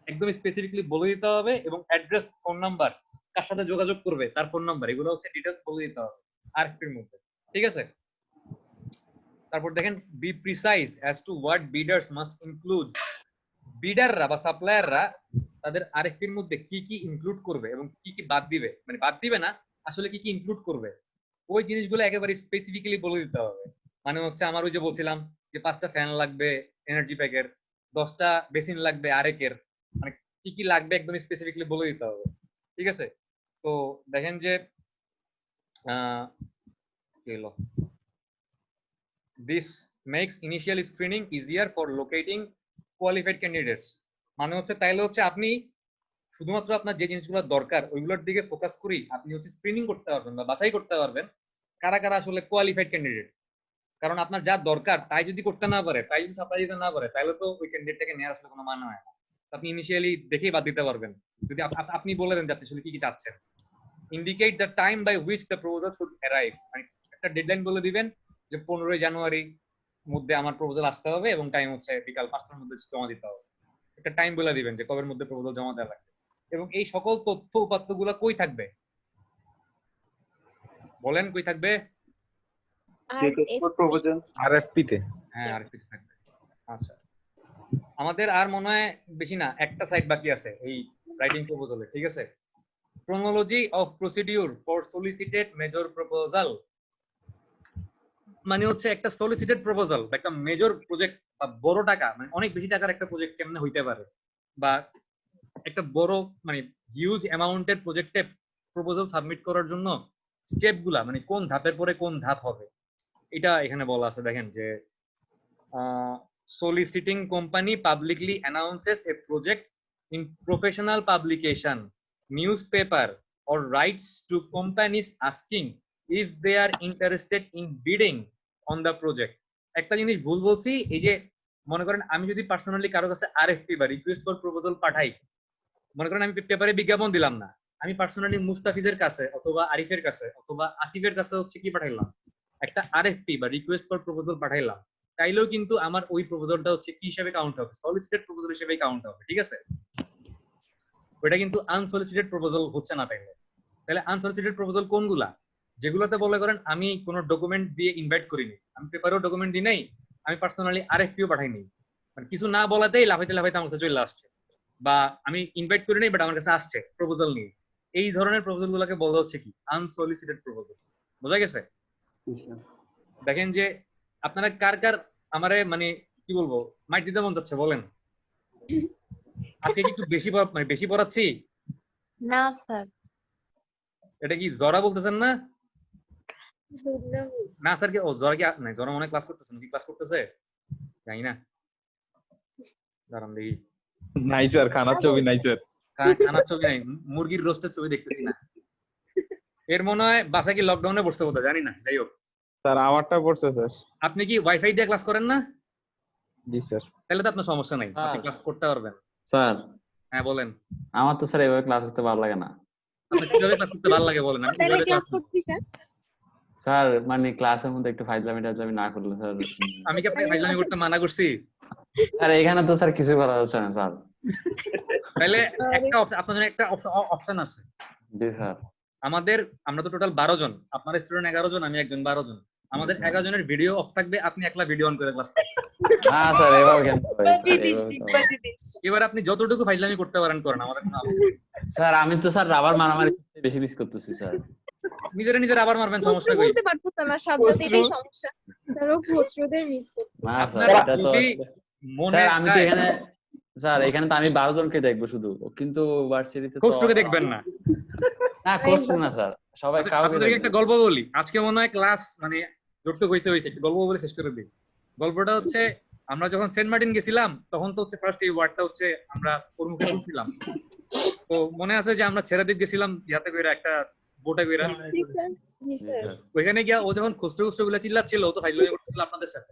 B: একদম স্পেসিফিকলি বলে দিতে হবে, এবং অ্যাড্রেস, ফোন নাম্বার, কার সাথে যোগাযোগ করবে তার ফোন নাম্বার, এগুলো হচ্ছে ডিটেইলস বলে দিতে হবে আরএফপির মধ্যে। ঠিক আছে? তারপর দেখেন, be precise as to what bidders must include, বিডাররা বা সাপ্লায়াররা তাদের আরএফপির মধ্যে কি কি ইনক্লুড করবে এবং কি কি বাদ দিবে, মানে বাদ দিবে না, আসলে কি কি ইনক্লুড করবে, ওই জিনিসগুলো একেবারে স্পেসিফিক্যালি বলে দিতে হবে। মানে হচ্ছে আমার ওই যে বলছিলাম যে 5টা ফ্যান লাগবে এনার্জি প্যাকের, 10টা বেসিন লাগবে আরেকের, মানে কি কি লাগবে একদম স্পেসিফিক্যালি বলে দিতে হবে। ঠিক আছে? তো দেখেন যে this makes initial screening easier for locating qualified candidates, মানে হচ্ছে তাইলে হচ্ছে আপনি শুধুমাত্র আপনার যে জিনিসগুলো দরকার ওইগুলোর দিকে ফোকাস করি আপনি হচ্ছে স্ক্রিনিং করতে পারবেন বা বাছাই করতে পারবেন কারা কারা আসলে কোয়ালিফাইড ক্যান্ডিডেট। কারণ আপনার যা দরকার তাই যদি করতে না পারে, তাই যদি সাপ্লাই দিতে না পারে, তাহলে তো ওই ক্যান্ডিডেটটাকে নেওয়ার আসলে কোনো মানে হয় না। আপনি ইনিশিয়ালি দেখেই বাদ দিতে পারবেন যদি আপনি বলে দেন যে আপনি আসলে কি কি চাচ্ছেন। Indicate the time by which the proposal should arrive, মানে একটা ডেডলাইন বলে দিবেন যে 15 জানুয়ারি মধ্যে আমার প্রপোজাল আসতে হবে এবং টাইম হচ্ছে বিকাল 5টার মধ্যে জমা দিতে হবে। একটা টাইম বলে দিবেন যে কবের মধ্যে প্রপোজাল জমা দেওয়া লাগবে। এবং এই সকল তথ্য উপাত্তগুলো কই থাকবে বলেন? কই থাকবে?
C: আরএফপি তে।
B: হ্যাঁ, আরএফপি তে থাকবে। আচ্ছা, আমাদের আর মনে হয় বেশি না, একটা সাইড বাকি আছে এই রাইটিং প্রপোজালে। ঠিক আছে? chronology of procedure for solicited major proposal, মানে হচ্ছে একটা সলিসিটেড প্রপোজাল বা একটা মেজর প্রজেক্ট বা বড় টাকা, মানে অনেক বেশি টাকার একটা প্রজেক্ট কেমনে হইতে পারে, বা একটা বড় মানে হিউজ অ্যামাউন্টের প্রজেক্টে প্রপোজাল সাবমিট করার জন্য স্টেপগুলা, মানে কোন ধাপের পরে কোন ধাপ হবে, এটা এখানে বলা আছে। দেখেন যে soliciting company publicly announces a project in professional publication, newspaper or writes to companies asking if they are interested in bidding on the project. একটা জিনিস ভুল বলছি, এই যে মনে করেন আমি যদি পার্সোনালি কারো কাছে আরএফপি বা রিকোয়েস্ট ফর প্রপোজাল পাঠাই, মনে করেন আমি পেপারে বিজ্ঞাপন দিলাম না, আমি পার্সোনালি মুস্তাফিজের কাছে অথবা আরিফের কাছে অথবা আসিফের কাছে হচ্ছে কি পাঠাইলাম, একটা আরএফপি বা রিকোয়েস্ট ফর প্রপোজাল পাঠাইলাম, তাইলেও কিন্তু আমার ওই প্রপোজালটা হচ্ছে কি হিসেবে কাউন্ট হবে? সলিসিটেড প্রপোজাল হিসেবে কাউন্ট হবে। ঠিক আছে? ওইটা কিন্তু আনসলিসিটেড প্রপোজাল হচ্ছে না। তাহলে আনসলিসিটেড প্রপোজাল কোনগুলা? যেগুলোতে বলে করেন আমি কোনো ডকুমেন্ট দিয়ে ইনভাইট করিনি, আমি পেপারেও ডকুমেন্ট দিই নাই, আমি পার্সোনালি আরএফপিও পাঠাইনি, মানে কিছু না বলাতেই লাফাইতে লাফাইতে আমার কাছে চলে আসছে, বা আমি ইনভাইট করি নাই বাট আমার কাছে আসছে প্রপোজাল নিয়ে, এই ধরনের প্রপোজাল গুলোকে বলা হচ্ছে কি? Unsolicited proposal. বোঝা গেছে? দেখেন যে আপনারা কার কার আমারে মানে কি বলবো মাইট দিতে মন যাচ্ছে বলেন। আজকে কি একটু বেশি পড়াচ্ছি?
F: না স্যার।
B: এটা কি জরা বলতেছেন না? না স্যার কি ও জরা কি নাই, জরা মনে ক্লাস করতেছেন কি ক্লাস করতেছে জানি না, দাঁড়ান দেখি।
G: নাই স্যার, খানার ছবি নাই স্যার।
B: খানার ছবি নাই, মুরগির রোস্টের ছবি দেখতেছি না। এর মনে হয় বাসা কি লকডাউনে পড়ছে বোধহয়, জানি না। যাই হোক
G: স্যার আমারটা পড়ছে স্যার।
B: আপনি কি ওয়াইফাই দিয়ে ক্লাস করেন না?
G: জি স্যার।
B: তাহলে তো আপনার সমস্যা নাই, আপনি ক্লাস করতে পারবেন।
C: স্যার
B: হ্যাঁ বলেন।
C: আমার তো স্যার এভাবে ক্লাস করতে ভালো লাগে না।
B: আপনার কিভাবে ক্লাস করতে ভালো লাগে বলেন। আমি
F: তাহলে
B: কিভাবে
F: ক্লাস
B: ক্লাস
F: করবি স্যার?
C: স্যার মানে ক্লাসের মধ্যে একটু ফাইজলামি না করলে স্যার।
B: আমি কি আপনাকে ফাইজলামি করতে মানা করছি?
C: স্যার এখানে তো স্যার কিছু করা যাচ্ছে না স্যার।
B: তাহলে একটা আপনার জন্য একটা অপশন আছে।
C: জি স্যার।
B: আমরা তো টোটাল 12 জন, আপনার স্টুডেন্ট 11 জন, আমি একজন 12 জন। আমাদের 11 জনের ভিডিও অফ থাকবে, আপনি একলা ভিডিও অন করে ক্লাস করবেন।
C: না স্যার এভাবে কেন হবে স্যার?
B: এবার আপনি যতটুকু ফাইজলামি করতে পারেন করেন, আমাদের কোনো আপত্তি নেই।
C: স্যার আমি তো স্যার রাবার মারামারি বেশি মিস করতেছি স্যার।
B: নিজের আবার মারবেন, সমস্যা কই?
F: বলতে পারতেছ না, সাবজেক্ট এটাই সমস্যা।
H: তারও খসরুদের মিস করতে।
C: না
B: আপনার
C: স্যার এটা তো
B: যদি মনে
C: স্যার আমি তো
B: চায়,
C: এখানে স্যার এখানে তো আমি 12 জনকে দেখবো শুধু, কিন্তু ভার্সিটিতে তো
B: খোঁজটোকে দেখবেন না।
C: না কোর্স না স্যার, সবাই
B: আচ্ছা,
C: কাউকে
B: আপনাদেরকে একটা
C: দেখবো।
B: গল্প বলি। আজকে মনে হয় ক্লাস মানে যতটুকু হয়েছে একটা গল্প বলে শেষ করে দিই। গল্পটা হচ্ছে আমরা যখন সেন্ট মার্টিন গেছিলাম তখন তো হচ্ছে ফার্স্ট এই ওয়ার্ডটা হচ্ছে আমরা প্রমুখে শুনছিলাম। তো মনে আছে যে আমরা ছেড়ে দ্বীপ গেছিলাম ইয়াতে কইরা একটা বোটে কইরা।
H: ঠিক স্যার। জি
C: জি
H: স্যার।
C: স্যার।
B: ওইখানে গিয়া ও যখন খুচরো গুলা চিল্লাচ্ছিল, ও তো ফাইজলামি করতেছিল আপনাদের সাথে।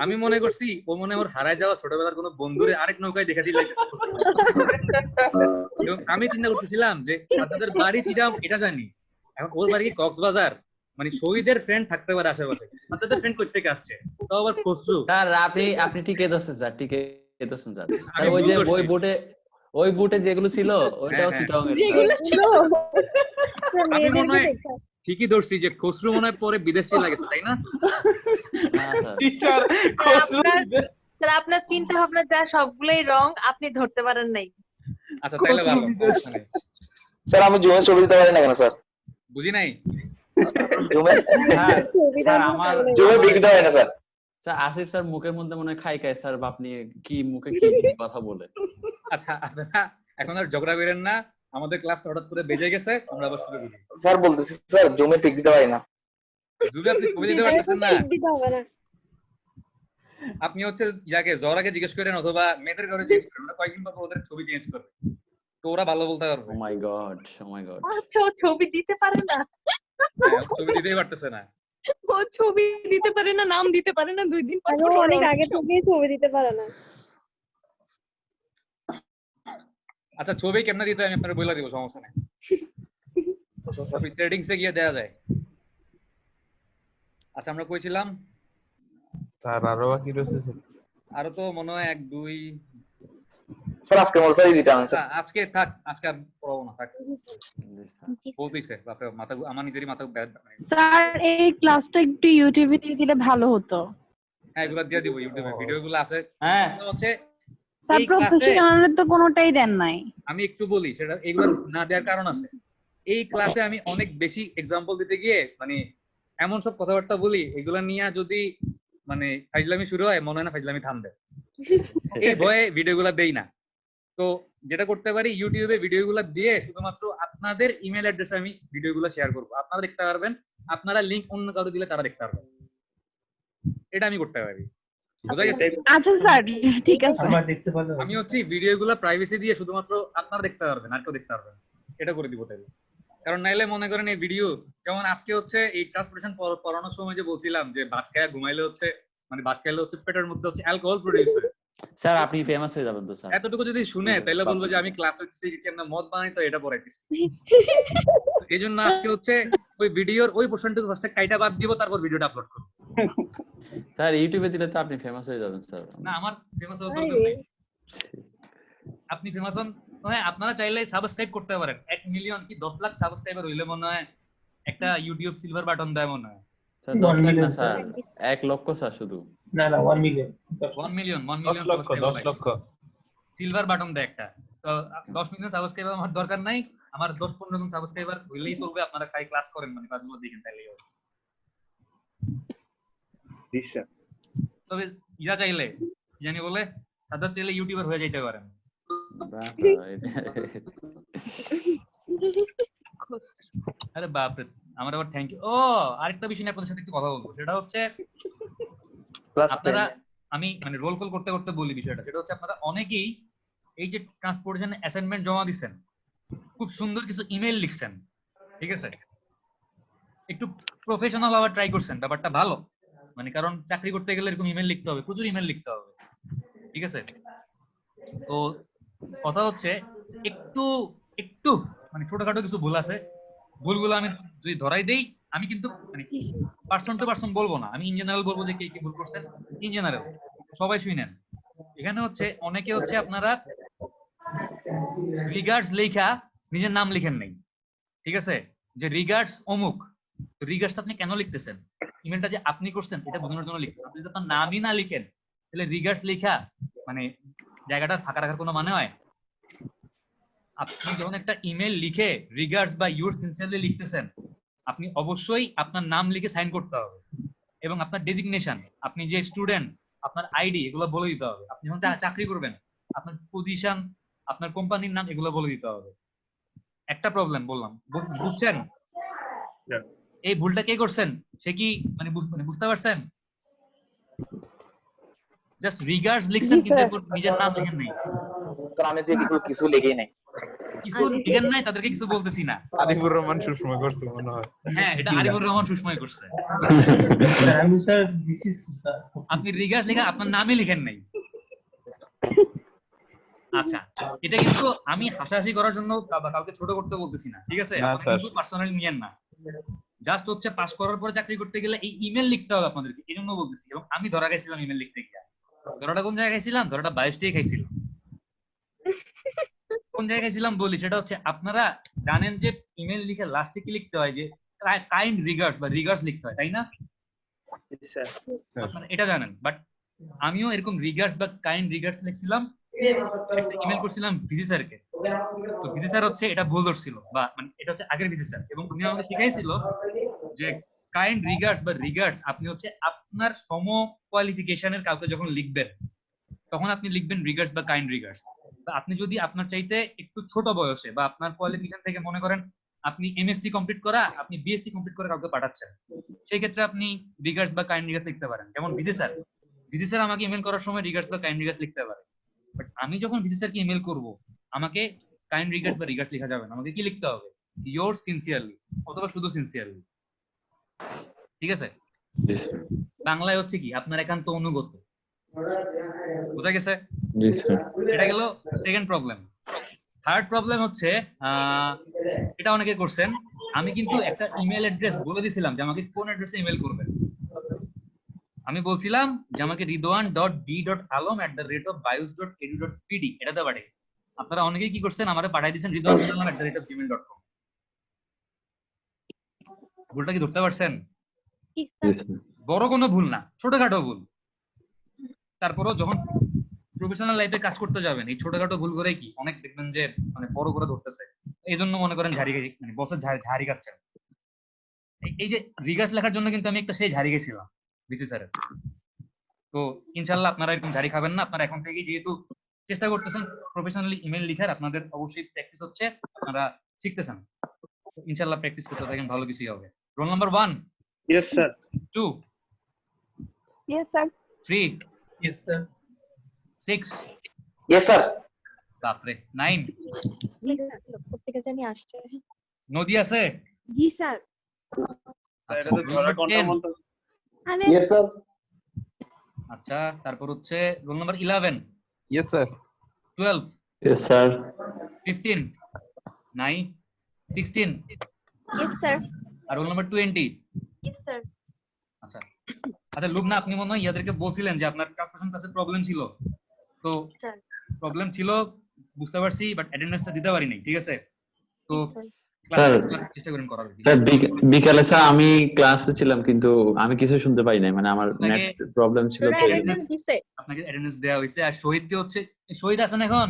B: আমি মনে করছি ও মনে ওর হারায় যাওয়া ছোটবেলার কোনো বন্ধুরে আরেক নৌকায় দেখা চিল্লাইতেছে। এবং আমি চিন্তা করতেছিলাম যে আপনাদের বাড়ি চিটাগাং এটা জানি, এখন ওর বাড়ি কি কক্সবাজার, মানে শহীদের ফ্রেন্ড থাকতে পারে আশেপাশে। আপনাদের ফ্রেন্ড কই থেকে আসছে, তাও আবার খসরু।
C: স্যার আপনি ঠিকই ধরছেন স্যার, ঠিকই ধরছেন স্যার।
B: আমি
C: স্যার ওই যে
B: ভুল করছি।
C: ওই বুটে যেগুলো ছিল ওইটাও
B: হ্যাঁ।
C: চিটাগাং এর।
H: যেগুলো ছিল স্যার
B: আমি মনে হয়
H: মেয়েদেরকে দেখা।
B: ঠিকই ধরছি যে খসরু মনে হয় পরে বিদেশে লাগে, তাই না?
C: না স্যার।
G: টিচার
F: স্যার আপনার চিন্তা ভাবনা যা সবগুলোই রং, আপনি ধরতে পারেন নাই।
B: আচ্ছা তাইলে ভালো, সমস্যা নেই।
D: স্যার আমি জুমের ছবি দিতে পারি না কেন স্যার?
B: বুঝি নাই।
D: জুমের
C: স্যার আমার
D: জুমের বিক্রি হয় না স্যার।
C: স্যার আসিফ স্যার মুখের মধ্যে মনে হয় খাই স্যার, আপনি কি মুখে কি কথা বলে।
B: আচ্ছা আপনারা এখন আর ঝগড়া করেন না, আমাদের ক্লাসটা হঠাৎ করে বেজে গেছে, আমরা আবার শুরু করি।
D: স্যার বলতেছি স্যার জুমের পিক দিতে পারি না।
B: যদি আপনি ছবি দিতে পারতেছেন না,
H: দিতে হবে না।
B: আপনি হচ্ছে যাকে জরাকে জিজ্ঞেস করেন অথবা মেয়েদের ঘরে জিজ্ঞেস করেন, ওরা কয়েকদিন পর ওদের ছবি চেঞ্জ করবে, তো ওরা ভালো বলতে পারবে।
C: ও মাই গড, ও মাই গড।
F: আচ্ছা ও ছবি দিতে পারে না,
B: হ্যাঁ, ছবি দিতেই পারতেছে না।
F: ও ছবি দিতে পারে না, নাম দিতে পারে না, 2 দিন পর
H: আরো অনেক আগে থেকেই ছবি দিতে পারে না।
B: আচ্ছা ছবি কেমনে দিতে হয় আমি আপনাদের বলে দিব, সমস্যা নেই। আপনি সেটিংস এ গিয়ে দেয়া যায়। আচ্ছা আমরা কইছিলাম
G: স্যার আরো বাকি রয়েছে স্যার।
B: আরো তো মনে হয় 1 2।
D: স্যার আজকে মোলফারি দিতে হবে
B: আচ্ছা
D: স্যার।
B: আজকে থাক, আজকে আর পড়াবো না, থাক।
C: জি স্যার।
B: বলতেইছে বাপরে, মাথা আমার নিজেরই মাথা ব্যাড।
E: স্যার এই ক্লাসটা একটু ইউটিউবে দিয়ে দিলে ভালো হতো।
B: হ্যাঁ এগুলা দিয়ে দিব, ইউটিউবে ভিডিওগুলো আছে।
C: হ্যাঁ
B: তো হচ্ছে
E: স্যার
B: এই ক্লাসে
E: প্রফেশনালের তো কোনোটাই দেন নাই।
B: আমি একটু বলি, সেটা এগুলো না দেওয়ার কারণ আছে। এই ক্লাসে আমি অনেক বেশি এক্সাম্পল দিতে গিয়ে মানে এমন সব কথাবার্তা বলি, এগুলা নিয়ে যদি মানে ফাইজলামি শুরু হয় মনে হয় না ফাইজলামি থামবে, এই ভয়ে ভিডিওগুলো দেই না। তো যেটা করতে পারি, ইউটিউবে ভিডিওগুলো দিয়ে শুধুমাত্র আপনাদের ইমেল অ্যাড্রেসে আমি ভিডিওগুলো শেয়ার করব, আপনারা দেখতে পারবেন, আপনারা লিংক অন্য কাউকে দিলে তারা দেখতে পারবেন, এটা আমি করতে পারি। বুঝা গেছে?
E: আচ্ছা স্যার ঠিক আছে।
B: আমি হচ্ছে ভিডিওগুলো প্রাইভেসি দিয়ে শুধুমাত্র আপনারা দেখতে পারবেন, আর কেউ দেখতে পারবেন, এটা করে দিব তাই। কারণ নাইলে মনে করেন এই ভিডিও যেমন আজকে হচ্ছে এই ট্রান্সপোর্টেশন পড়ানোর সময় যে বলছিলাম যে ভাত খায় ঘুমাইলে হচ্ছে মানে ভাত খাইলে হচ্ছে পেটের মধ্যে হচ্ছে অ্যালকোহল প্রোডিউস হয়।
C: স্যার আপনি ফেমাস হয়ে যাবেন তো স্যার।
B: এতটুকু যদি শুনে তাহলে বলবো যে আমি ক্লাস হচ্ছে কেমন মদ বানাই তো এটা পড়াইতেছি। এই জন্য আজকে হচ্ছে ওই ভিডিওর ওই পোর্শনটুকু ফার্স্টে কাইটা বাদ দিব, তারপর ভিডিওটা আপলোড করব।
C: স্যার ইউটিউবে দিলে তো আপনি ফেমাস হয়ে যাবেন স্যার।
B: না আমার ফেমাস হওয়ার দরকার নেই, আপনি ফেমাস হন। হ্যাঁ আপনারা চাইলে সাবস্ক্রাইব করতে পারেন। 1 মিলিয়ন কি 10 লাখ সাবস্ক্রাইবার হইলে মনে হয় একটা ইউটিউব সিলভার বাটন দেয় মনে হয়।
C: স্যার 10 লাখ না স্যার, 1 লক্ষ স্যার শুধু।
G: না 1 মিলিয়ন।
B: 1 মিলিয়ন
G: 10 লক্ষ
B: সিলভার বাটন দেয় একটা। তো 10 মিলিয়ন সাবস্ক্রাইবার আমার দরকার নাই, আমার 10-15 জন সাবস্ক্রাইবার হইলেই চলবে। আপনারা খাই ক্লাস করেন, মানে ক্লাসগুলো দেখেন তাইলেই হবে।
A: জি স্যার।
B: তবে ইয়া চাইলে কি জানি বলে সাদা চাইলে ইউটিউবার হয়ে যাইতে পারেন।
C: বাহ স্যার,
B: আরে বাপ রে, আমার আবার থ্যাংক ইউ। ও আরেকটা বিষয় নিয়ে আপনাদের সাথে একটু কথা বলবো, সেটা হচ্ছে আপনারা, আমি মানে রোল কল করতে করতে বলি বিষয়টা, সেটা হচ্ছে আপনারা অনেকেই এই যে ট্রান্সপোর্টেশন অ্যাসাইনমেন্ট জমা দিচ্ছেন, খুব সুন্দর কিছু ইমেল লিখছেন, ঠিক আছে, একটু প্রফেশনাল হওয়ার ট্রাই করছেন, ব্যাপারটা ভালো, মানে কারণ চাকরি করতে গেলে এরকম ইমেল লিখতে হবে, প্রচুর ইমেল লিখতে হবে, ঠিক আছে। তো কথা হচ্ছে একটু একটু মানে ছোটখাটো কিছু ভুল আছে, ভুলগুলো আমি যদি ধরাই দেই, আমি কিন্তু মানে পার্সন টু পার্সন বলবো না, আমি ইন জেনারেল বলবো যে কে কি ভুল করছেন, ইন জেনারেল সবাই শুনেন। এখানে হচ্ছে অনেকে হচ্ছে আপনারা রিগার্ডস লেখা নিজের নাম লিখেন নাই, ঠিক আছে, যে রিগার্ডস অমুক, তো রিগার্ডস আপনি কেন লিখতেছেন, ইমেলটা যে আপনি করছেন এটা বোঝানোর জন্য লিখতেছেন। আপনি যদি আপনার নামই না লিখেন তাহলে রিগার্ডস লেখা মানে জায়গাটা ফাঁকা রাখার কোনো মানে হয়? আপনি যখন একটা ইমেল লিখে রিগার্ডস বা ইউর সিনসিয়ারলি লিখতেছেন, আপনি অবশ্যই আপনার নাম লিখে সাইন করতে হবে এবং আপনার ডেজিগনেশন, আপনি যে স্টুডেন্ট, আপনার আইডি, এগুলো বলে দিতে হবে। আপনি যখন চাকরি করবেন আপনার পজিশন, আপনার কোম্পানির নাম, এগুলো বলে দিতে হবে। একটা প্রবলেম বললাম, বুঝছেন? এই ভুলটা কে করছেন, সে কি মানে বুঝতে পারছেন? জাস্ট রিগার্ডস লিখছেন কিন্তু এরপর নিজের নাম লিখেন নাই।
D: তো আমি তো কিছু লিখেই নাই,
B: কিছু লিখেন নাই, তাদেরকে কিছু বলতেছি না।
G: আরিফুর রহমান সুষমা করছে মনে হয়।
B: হ্যাঁ, এটা আরিফুর রহমান সুষময় করছে।
I: আমি স্যার দিস ইজ স্যার,
B: আপনি রিগার্ডস লেখা আপনার নামই লিখেন নাই। আচ্ছা, এটা কিন্তু আমি হাসাহাসি করার জন্য বা কাউকে ছোট করতে বলতেছি না, ঠিক আছে,
G: না,
B: আপনারা
G: স্যার।
B: কিন্তু পার্সোনালি নিয়েন না। জাস্ট হচ্ছে পাস করার পরে চাকরি করতে গেলে এই ইমেল লিখতে হবে আপনাদেরকে, এই জন্য বলতেছি। এবং আমি ধরা খাইছিলাম ইমেল লিখতে গিয়ে। ধরাটা কোন জায়গায় খাইছিলাম? ধরাটা 22টাই খাইছিলাম। কোন জায়গায় খাইছিলাম বলি, সেটা হচ্ছে আপনারা জানেন যে ইমেল লিখে লাস্টে কি লিখতে হয়, যে কাইন্ড রিগার্ডস বা রিগার্ডস লিখতে হয়, তাই না? আপনারা এটা জানেন, বাট আমিও এরকম রিগার্ডস বা কাইন্ড রিগার্ডস লিখছিলাম, একটা ইমেল করছিলাম ভিসি স্যারকে। তো ভিসি স্যার হচ্ছে এটা ভুল ধরছিল, বা মানে এটা হচ্ছে আগের ভিসি স্যার, এবং উনি আমাকে শিখাইছিল যে কাইন্ড রিগার্ডস বা রিগার্ডস আপনি হচ্ছে আপনার সম কোয়ালিফিকেশনের কাউকে যখন লিখবেন, তখন আপনি লিখবেন রিগার্ডস বা কাইন্ড রিগার্ডস। আপনি যদি আপনার চাইতে একটু ছোট বয়সে বা আপনার কোয়ালিফিকেশন থেকে মনে করেন আপনি এমএসসি কমপ্লিট করা, আপনি বিএসসি কমপ্লিট করে কাউকে পাঠাচ্ছেন, সেই ক্ষেত্রে আপনি রিগার্ডস বা কাইন্ড রিগার্ডস লিখতে পারেন। যেমন ভিসি স্যার আমাকে ইমেল করার সময় রিগার্ডস বা কাইন্ড রিগার্ডস লিখতে পারে, বাট আমি যখন ভিসি স্যারকে ইমেল করব, আমাকে কাইন্ড রিগার্ডস বা রিগার্ডস লেখা যাবে না, আমাকে কি লিখতে হবে, ইয়োর সিনসিয়ারলি অথবা শুধু সিনসিয়ারলি, ঠিক আছে। বাংলায় হচ্ছে কি, আপনার একান্ত অনুগত। বুঝা গেছে? এটা গেল সেকেন্ড প্রবলেম। থার্ড প্রবলেম হচ্ছে এটা অনেকে করছেন, আমি কিন্তু একটা ইমেল অ্যাড্রেস বলে দিয়েছিলাম যে আমাকে কোন অ্যাড্রেসে ইমেল করবেন। আমি বলছিলাম যে আমাকে ridwan.d.alom@bios.edu.pd এটাতে পাঠাই। আপনারা অনেকেই কি করছেন, আমারে পাঠাই দিয়েছেন ridwan@gmail.com। ভুলটা কি ধরতে পারছেন? বড় কোনো ভুল না, ছোটখাটো ভুল। তারপরও যখন প্রফেশনাল লাইফে কাজ করতে যাবেন, এই ছোটখাটো ভুল করে কি অনেক দেখবেন যে মানে বড় করে ধরতেছে। এই জন্য মনে করেন ঝাড়ি মানে বসের ঝাড়ি খাচ্ছেন। এই যে রিগার্স লেখার জন্য কিন্তু আমি একটা সেই ঝাড়ি গেছিলাম ভিসি স্যারের। তো ইনশাল্লাহ আপনারা এরকম ঝাড়ি খাবেন না। আপনারা এখন থেকেই যেহেতু চেষ্টা করতেছেন প্রফেশনালি ইমেল লিখার, আপনাদের অবশ্যই প্র্যাকটিস হচ্ছে, আপনারা শিখতেছেন। ইনশাল্লাহ প্র্যাকটিস করতে থাকেন, ভালো কিছুই হবে। Roll number 1,
A: yes sir.
B: 2,
E: yes sir.
B: 3,
I: yes sir,
B: 6,
D: yes sir,
B: বাপরে 9।
H: প্রত্যেকে জানি আসছে।
B: নদী আছে?
H: জি স্যার।
B: আচ্ছা,
A: এটা তো ধরা কন্ট্রোল।
H: আরে
D: ইয়েস স্যার,
B: আচ্ছা, তারপর হচ্ছে roll number 11,
G: yes sir,
B: 12,
D: yes sir,
B: 15, 9, 16,
H: yes sir.
B: আর রোল নাম্বার 20।
H: Yes sir.
B: আচ্ছা আচ্ছা, লুবনা, আপনি মনে হয় ইয়াদেরকে বলছিলেন যে আপনার ক্লাস ক্লাসে প্রবলেম ছিল। তো
H: স্যার।
B: প্রবলেম ছিল বুঝতে পারছি, বাট অ্যাটেন্ডেন্সটা দিতে পারি নাই, ঠিক আছে। তো
J: স্যার,
B: চেষ্টা করেন করার।
J: স্যার বিকালে স্যার আমি ক্লাসে ছিলাম, কিন্তু আমি কিছু শুনতে পাই নাই, মানে আমার নেট প্রবলেম ছিল।
B: আপনাকে অ্যাটেন্ডেন্স দেওয়া হয়েছে। আর শহীদকে হচ্ছে, শহীদ আছেন এখন?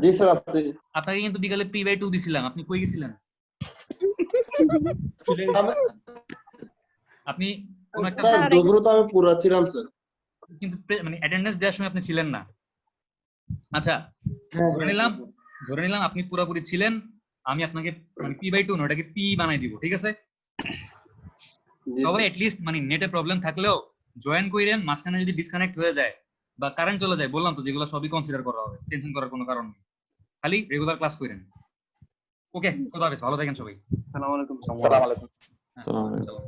D: জি স্যার আছে।
B: আপনাকে কিন্তু বিকালে P/2 দিছিলাম, আপনি কই গেছিলেন? আপনি কোন একটা
D: স্যার দুপুরে তো আমি পুরা ছিলাম স্যার।
B: কিন্তু মানে অ্যাটেন্ডেন্স দেওয়ার সময় আপনি ছিলেন না। আচ্ছা ধরে নিলাম আপনি পুরোপুরি ছিলেন, আমি আপনাকে মানে p/2 না ওটাকে p বানাই দিব, ঠিক আছে? সবাই লিস্ট মানে নেটে প্রবলেম থাকলেও জয়েন কইরেন, মাঝখানে যদি ডিসকানেক্ট হয়ে যায় বা কারেন্ট চলে যায়, বললাম তো যেগুলো সবই কনসিডার করা হবে, টেনশন করার কোনো কারণ নেই, খালি রেগুলার ক্লাস কইরেন। ওকে, খোদা হাফেজ, ভালো থাকেন সবাই।
A: আসসালামু আলাইকুম।
D: আসসালামু আলাইকুম।
J: আসসালামু আলাইকুম।